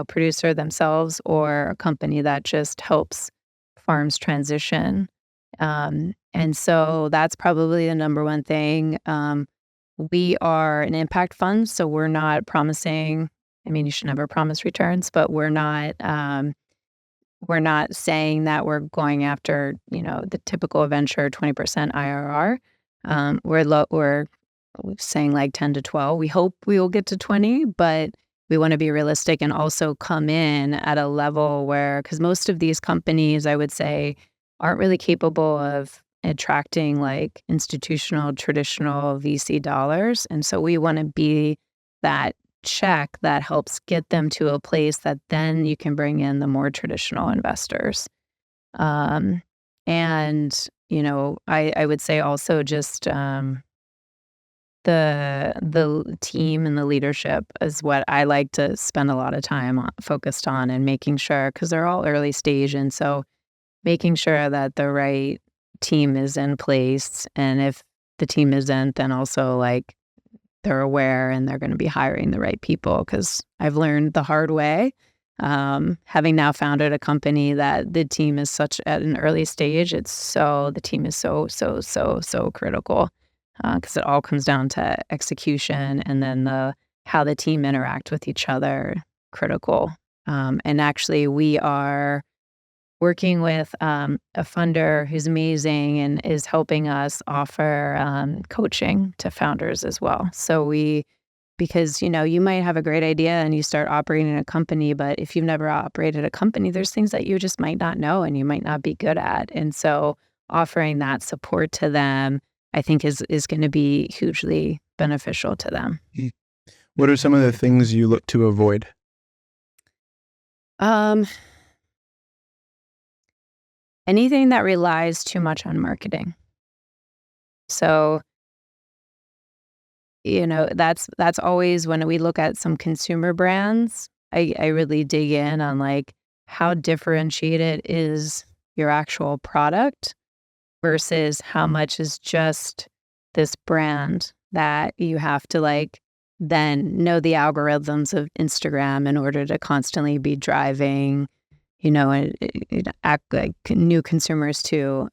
producer themselves or a company that just helps farms transition. And so that's probably the number one thing. We are an impact fund, so we're not promising. I mean, you should never promise returns, but we're not saying that we're going after, the typical venture 20% IRR. We're saying like 10 to 12. We hope we will get to 20, but we want to be realistic and also come in at a level where, because most of these companies, I would say, aren't really capable of attracting like institutional, traditional VC dollars. And so we want to be that check that helps get them to a place that then you can bring in the more traditional investors. And, I would say also just the team and the leadership is what I like to spend a lot of time focused on and making sure, because they're all early stage. And so making sure that the right team is in place. And if the team isn't, then also like they're aware and they're going to be hiring the right people, because I've learned the hard way, having now founded a company, that the team is such at an early stage. The team is so critical, because it all comes down to execution and then how the team interact with each other, critical. And actually we are working with a funder who's amazing and is helping us offer coaching to founders as well. So because you might have a great idea and you start operating a company, but if you've never operated a company, there's things that you just might not know and you might not be good at. And so offering that support to them, I think is going to be hugely beneficial to them. What are some of the things you look to avoid? Anything that relies too much on marketing. So, that's always when we look at some consumer brands, I really dig in on like how differentiated is your actual product versus how much is just this brand that you have to like then know the algorithms of Instagram in order to constantly be driving, and act like new consumers too.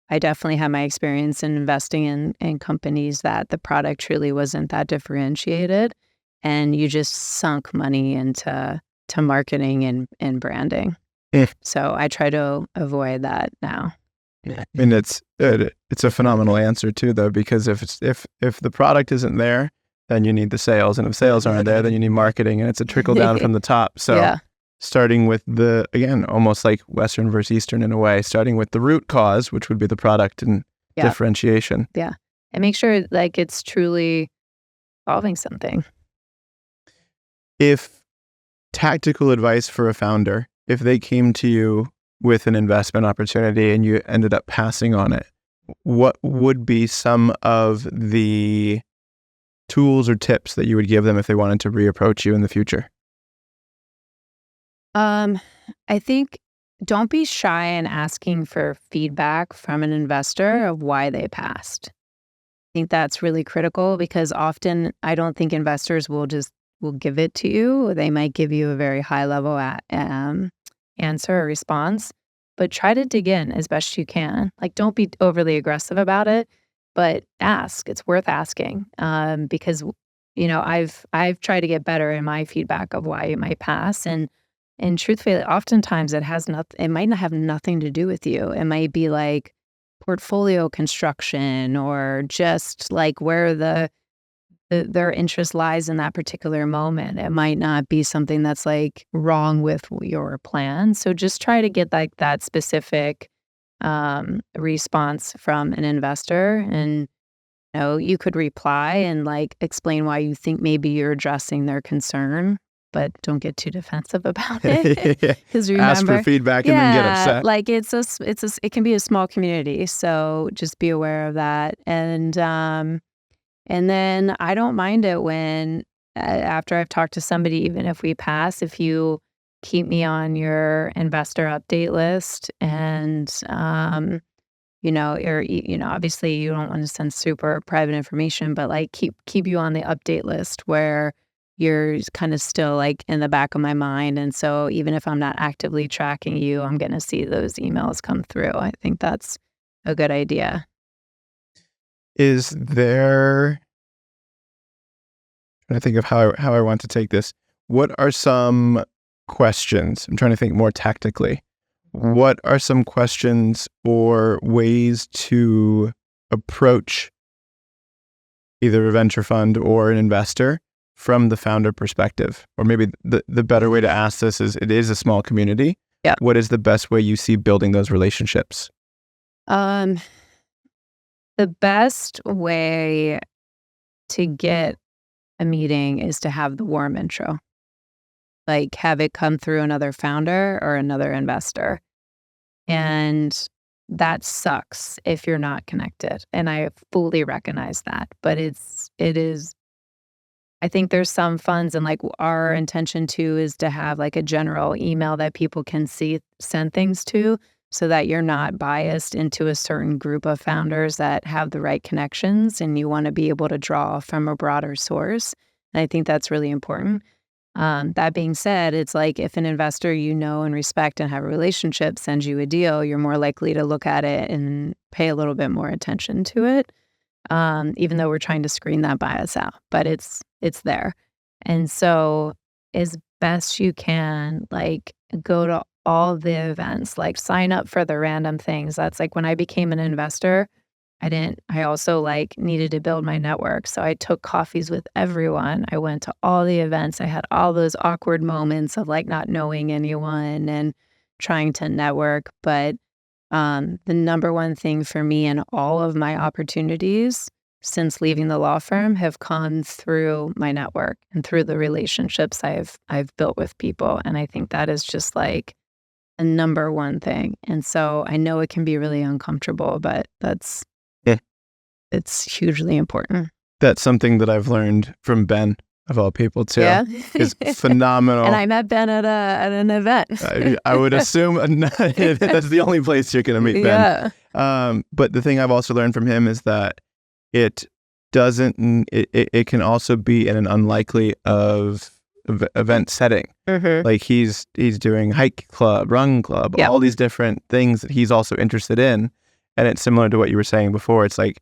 I definitely had my experience in investing in companies that the product truly wasn't that differentiated, and you just sunk money into marketing and branding. So I try to avoid that now. I mean, it's a phenomenal answer too, though, because if the product isn't there, then you need the sales, and if sales aren't there, then you need marketing, and it's a trickle down from the top. So. Yeah. Starting with again, almost like Western versus Eastern in a way, starting with the root cause, which would be the product and differentiation. Yeah. And make sure like it's truly solving something. If tactical advice for a founder, if they came to you with an investment opportunity and you ended up passing on it, what would be some of the tools or tips that you would give them if they wanted to reapproach you in the future? I think don't be shy in asking for feedback from an investor of why they passed. I think that's really critical because often I don't think investors will give it to you. They might give you a very high level answer or response, but try to dig in as best you can. Like, don't be overly aggressive about it, but ask. It's worth asking because I've tried to get better in my feedback of why you might pass, and truthfully, oftentimes it has nothing. It might not have nothing to do with you. It might be like portfolio construction or just like where their interest lies in that particular moment. It might not be something that's like wrong with your plan. So just try to get like that specific response from an investor, and you could reply and like explain why you think maybe you're addressing their concern, but don't get too defensive about it. Because remember, ask for feedback and then get upset. Like it can be a small community, so just be aware of that. And then I don't mind it when after I've talked to somebody, even if we pass, if you keep me on your investor update list, and obviously you don't want to send super private information, but like keep you on the update list where you're kind of still like in the back of my mind. And so even if I'm not actively tracking you, I'm going to see those emails come through. I think that's a good idea. Is there, I'm trying to think of how I want to take this. What are some questions? I'm trying to think more tactically. What are some questions or ways to approach either a venture fund or an investor from the founder perspective? Or maybe the better way to ask this is, it is a small community. Yeah. What is the best way you see building those relationships? The best way to get a meeting is to have the warm intro. Like have it come through another founder or another investor. And that sucks if you're not connected. And I fully recognize that. But it is, I think there's some funds, and like our intention too is to have like a general email that people can send things to, so that you're not biased into a certain group of founders that have the right connections, and you want to be able to draw from a broader source. And I think that's really important. That being said, it's like if an investor you know and respect and have a relationship sends you a deal, you're more likely to look at it and pay a little bit more attention to it, even though we're trying to screen that bias out. But it's there. And so as best you can, like go to all the events, like sign up for the random things. That's like when I became an investor, I also like needed to build my network. So I took coffees with everyone. I went to all the events. I had all those awkward moments of like not knowing anyone and trying to network. But the number one thing for me in all of my opportunities since leaving the law firm have come through my network and through the relationships I've built with people. And I think that is just like a number one thing. And so I know it can be really uncomfortable, but it's hugely important. That's something that I've learned from Ben, of all people, too. Yeah. Is phenomenal. And I met Ben at an event. I would assume that's the only place you're going to meet Ben. Yeah. But the thing I've also learned from him is that it can also be in an unlikely event setting. Mm-hmm. Like he's doing hike club, run club, yep, all these different things that he's also interested in. And it's similar to what you were saying before. It's like,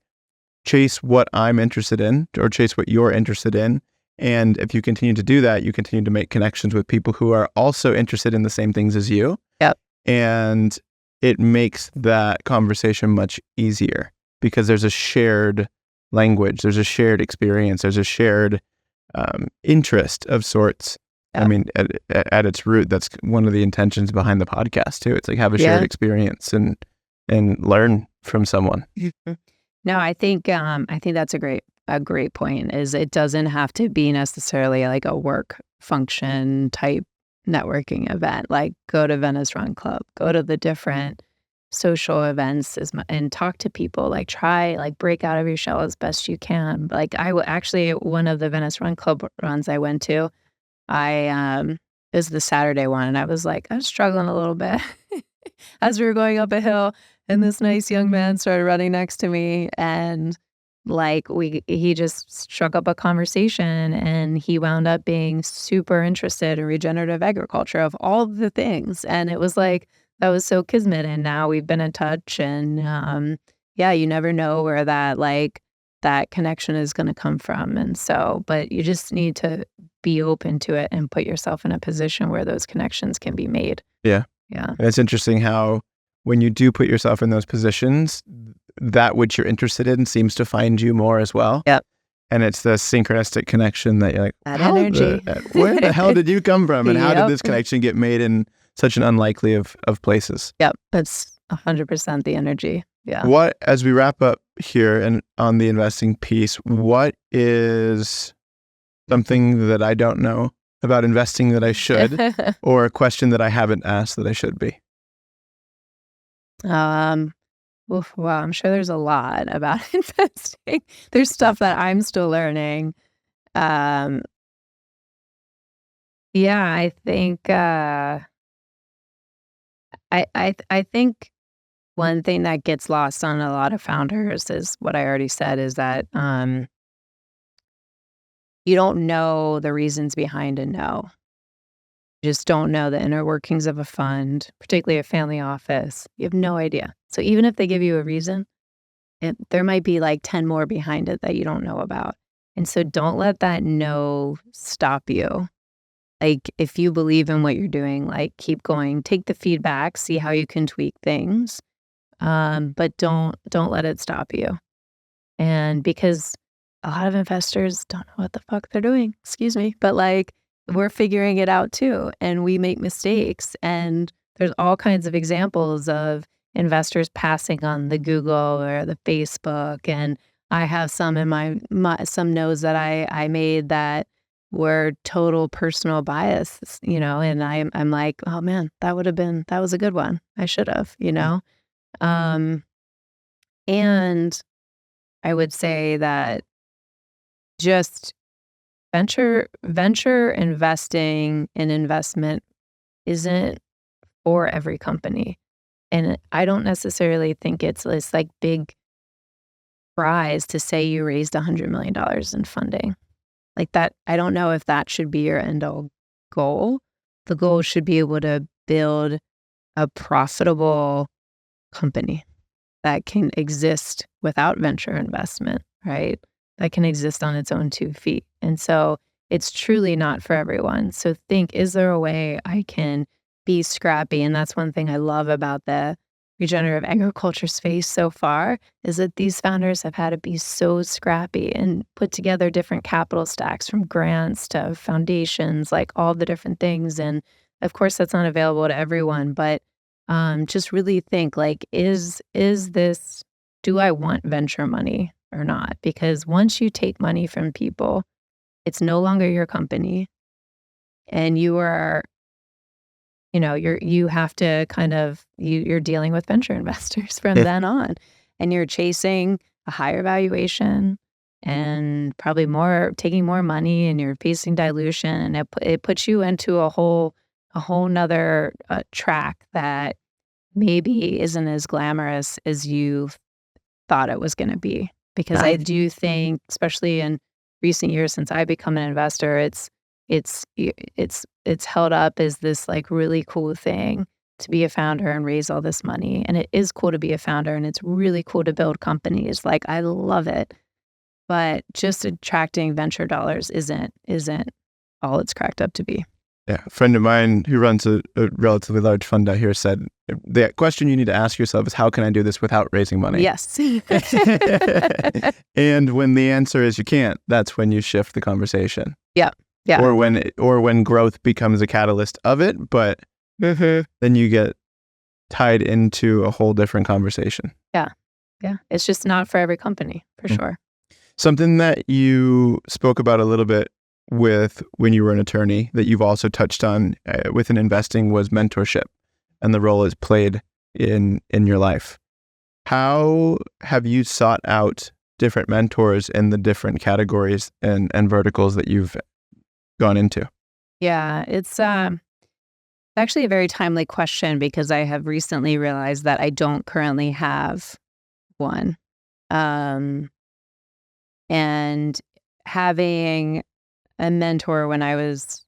chase what I'm interested in or chase what you're interested in. And if you continue to do that, you continue to make connections with people who are also interested in the same things as you. Yep. And it makes that conversation much easier because there's a shared language, there's a shared experience, there's a shared interest of sorts. Yep. I mean, at its root, that's one of the intentions behind the podcast too. It's like have a shared experience and learn from someone. Mm-hmm. No, I think that's a great point. Is it doesn't have to be necessarily like a work function type networking event. Like go to Venice Run Club, go to the different social events and talk to people. Like try like break out of your shell as best you can. Like actually one of the Venice Run Club runs I went to, it It was the Saturday one. And I was struggling a little bit as we were going up a hill. And this nice young man started running next to me. And he just struck up a conversation, and he wound up being super interested in regenerative agriculture of all the things. And it was that was so kismet. And now we've been in touch, and you never know where that connection is going to come from. And so, but you just need to be open to it and put yourself in a position where those connections can be made. Yeah. Yeah. And it's interesting how when you do put yourself in those positions, that which you're interested in seems to find you more as well. Yep. And it's the synchronistic connection that you're like, that energy. Where the hell did you come from? And how Yep. did this connection get made in such an unlikely of places? Yep. That's 100% the energy. Yeah. What, as we wrap up here and on the investing piece, what is something that I don't know about investing that I should, or a question that I haven't asked that I should be? Well, I'm sure there's a lot about investing. There's stuff that I'm still learning. I think I think one thing that gets lost on a lot of founders is what I already said, is that you don't know the reasons behind a no. You just don't know the inner workings of a fund, particularly a family office. You have no idea. So even if they give you a reason, there might be 10 more behind it that you don't know about. And so don't let that no stop you. If you believe in what you're doing, keep going, take the feedback, see how you can tweak things. But don't let it stop you. And because a lot of investors don't know what the fuck they're doing, excuse me, but we're figuring it out too, and we make mistakes. And there's all kinds of examples of investors passing on the Google or the Facebook. And I have some in some no's that I made that were total personal bias, and I'm like, oh man, that was a good one. I should have, and I would say that just venture investing and investment isn't for every company. And I don't necessarily think it's this big prize to say you raised $100 million in funding. That, I don't know if that should be your end all goal. The goal should be able to build a profitable company that can exist without venture investment, right? That can exist on its own 2 feet. And so it's truly not for everyone. So think, is there a way I can be scrappy? And that's one thing I love about the regenerative agriculture space so far, is that these founders have had to be so scrappy and put together different capital stacks, from grants to foundations, all the different things. And of course, that's not available to everyone, but just really think, is this, do I want venture money or not? Because once you take money from people, it's no longer your company, and you are, you have to you're dealing with venture investors from then on, and you're chasing a higher valuation and probably taking more money, and you're facing dilution, and it puts you into a whole nother track that maybe isn't as glamorous as you thought it was going to be. Because I do think, especially in recent years since I become an investor, it's held up as this really cool thing to be a founder and raise all this money. And it is cool to be a founder, and it's really cool to build companies. I love it. But just attracting venture dollars isn't all it's cracked up to be. Yeah. A friend of mine who runs a relatively large fund out here said, the question you need to ask yourself is, how can I do this without raising money? Yes. And when the answer is you can't, that's when you shift the conversation. Yeah. Yeah. Or when growth becomes a catalyst of it, but then you get tied into a whole different conversation. Yeah. Yeah. It's just not for every company, for sure. Something that you spoke about a little bit with when you were an attorney that you've also touched on within investing was mentorship and the role it's played in your life. How have you sought out different mentors in the different categories and verticals that you've gone into? Yeah, it's Actually a very timely question because I have recently realized that I don't currently have one. Um, and having a mentor when I was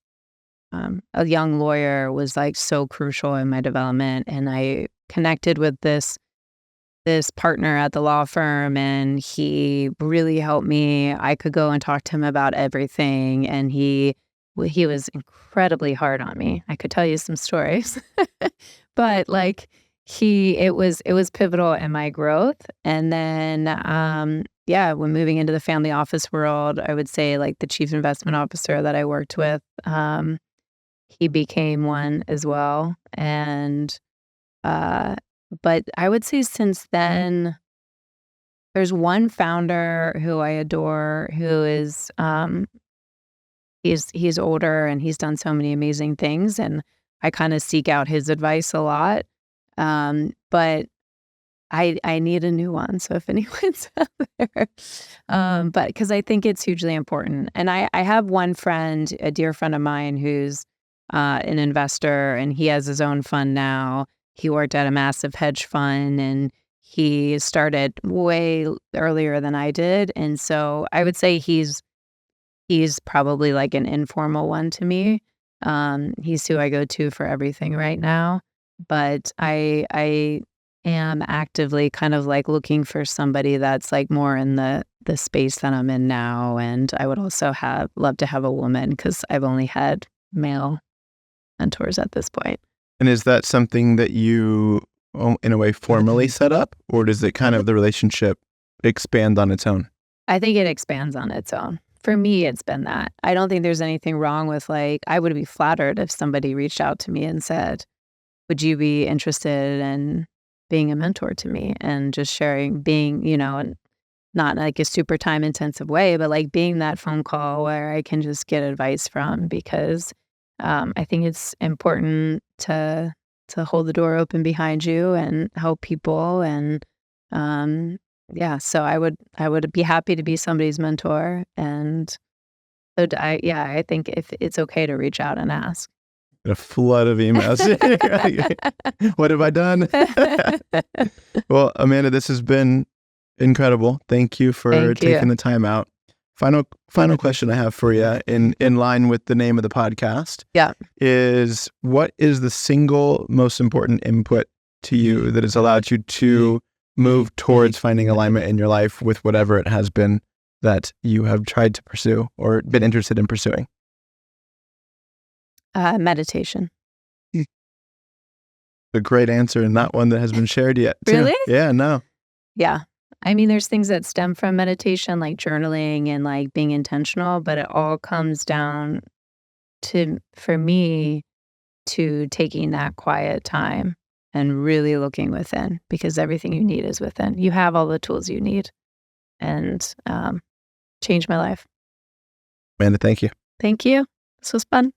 a young lawyer was like so crucial in my development. And I connected with this partner at the law firm, and he really helped me. I could go and talk to him about everything, and he was incredibly hard on me. I could tell you some stories, but like it was pivotal in my growth. And then yeah, when moving into the family office world, I would say like the chief investment officer that I worked with, he became one as well. And but I would say since then, there's one founder who I adore who is he's older and he's done so many amazing things, and I kind of seek out his advice a lot. But I need a new one. So if anyone's out there, but because I think it's hugely important. And I have one friend, a dear friend of mine, who's an investor, and he has his own fund now. He worked at a massive hedge fund, and he started way earlier than I did. And so I would say he's probably like an informal one to me. He's who I go to for everything right now. But I am actively kind of like looking for somebody that's like more in the space that I'm in now. And I would also love to have a woman, because I've only had male mentors at this point. And is that something that you, in a way, formally set up, or does it kind of the relationship expand on its own? I think it expands on its own. For me, it's been that. I don't think there's anything wrong with like, I would be flattered if somebody reached out to me and said, would you be interested in being a mentor to me, and just sharing, being, not like a super time intensive way, but like being that phone call where I can just get advice from, because I think it's important to hold the door open behind you and help people. And yeah, so I would be happy to be somebody's mentor. And so I think if it's okay to reach out and ask. A flood of emails. What have I done? Well, Amanda, this has been incredible. Thank you for taking the time out. Final question I have for you, in line with the name of the podcast, is what is the single most important input to you that has allowed you to move towards finding alignment in your life with whatever it has been that you have tried to pursue or been interested in pursuing? Meditation. A great answer, and not one that has been shared yet, too. Really? Yeah, no. Yeah. I mean, there's things that stem from meditation, like journaling and like being intentional, but it all comes down to, for me, to taking that quiet time and really looking within, because everything you need is within. You have all the tools you need, and changed my life. Amanda, thank you. Thank you. This was fun.